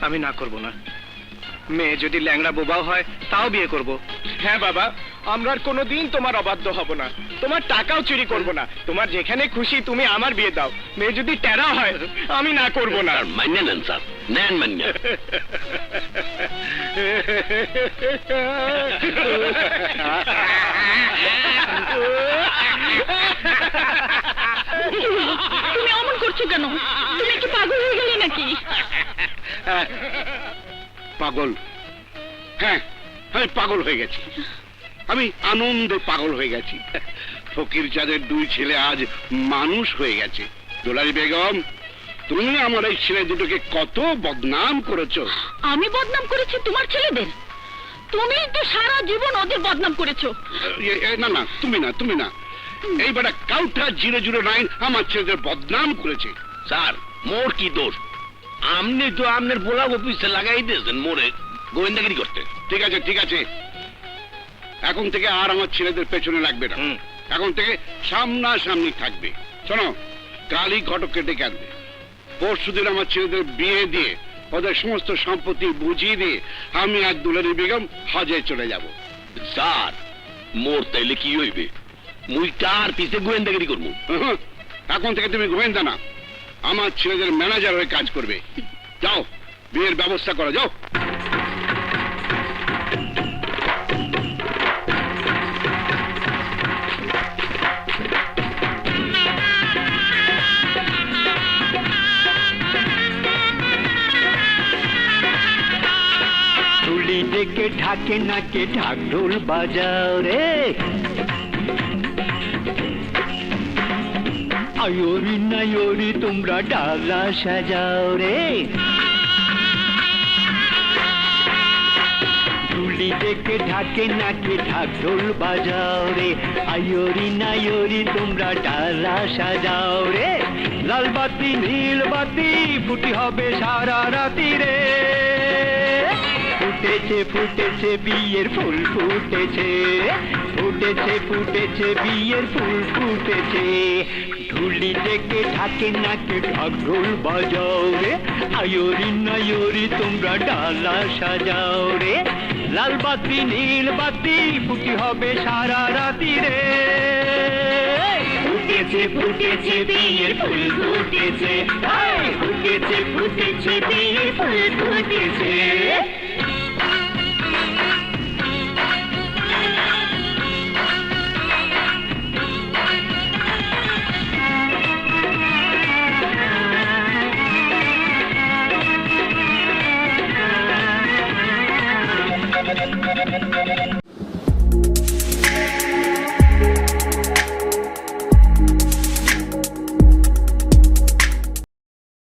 আমি না করব না। মেয়ে যদি ল্যাংড়া বোবাও হয় তাও বিয়ে করব। হ্যাঁ বাবা, আমরা আর কোনোদিন তোমার অবাধ্য হব না, তোমার টাকাও চুরি করব না। তোমার যেখানে খুশি তুমি আমার বিয়ে দাও। মেয়ে যদি টেরা হয় আমি না করব না। স্যার মান্য নেন, স্যার নেন মান্য। তুমি অমন করছো কেন? তুমি কি পাগল হয়ে গেলে নাকি? পাগল? হ্যাঁ, আমি পাগল হয়ে গেছি। আমি আনন্দে পাগল হয়ে গেছি। ফকির চাঁদের 2 ছেলে আজ মানুষ হয়ে গেছে। দুলারি বেগম, তুমি আমার এই ছেলে দুটোকে কত বদনাম করেছো। আমি বদনাম করেছি তোমার ছেলেদের? তুমি তো সারা জীবন ওদের বদনাম করেছো। না, তুমি না। এই বেটা কাউটা 009 আমার ছেলেদের বদনাম করেছে। স্যার মোর কি দোষ? আপনি তো আপনার পোলা অফিসে লাগাই দিয়েছেন মোরে গোয়েন্দাগিরি করতে। ঠিক আছে, এখন থেকে আর আমার ছেলেদের পেছনে লাগবে না। এখন থেকে সামনাসামনি থাকবে। শোনো, কালই ঘটককে ডেকে আনবে। পরশুদিন আমার ছেলেদের বিয়ে দিয়ে ওদের সমস্ত সম্পত্তি বুঝিয়ে দিয়ে আমি আর দুলারি বেগম হজে চলে যাব। স্যার মোর তাইলে কি হইবে? মুই কার পিছে গোয়েন্দাগিরি করবো? এখন থেকে তুমি গোয়েন্দা না, আমার ছেলেদের ম্যানেজার হয়ে কাজ করবে। যাও, বিয়ের ব্যবস্থা করো, যাও। ঢাকে নাকে ঢাক ঢোল বাজাও রে, আয়োরি নায়োরি তোমরা ডালা সাজাও রে, ঢুলি ডেকে ঢাকে নাকে ঢাক ঢোল বাজাও রে, আয়োরি নায়োরি তোমরা ডালা সাজাও রে, লাল বাতি নীল বাতি ফুটি হবে সারা রাতি রে, ফুটেছে ফুটেছে বিয়ের ফুল ফুটেছে, ফুটেছে ফুটেছে বিয়ের ফুল ফুটেছে, ঢুলি ডেকে ঢাকে নাকে ঢাক ঢোল বাজাও রে, আয়োরি নায়োরি তোমরা ডালা সাজাও রে, লাল বাতি নীল বাতি ফুটি হবে সারা রাতি রে, ফুটেছে ফুটেছে বিয়ের ফুল ফুটেছে, ফুটেছে ফুটেছে বিয়ের ফুল ফুটেছে।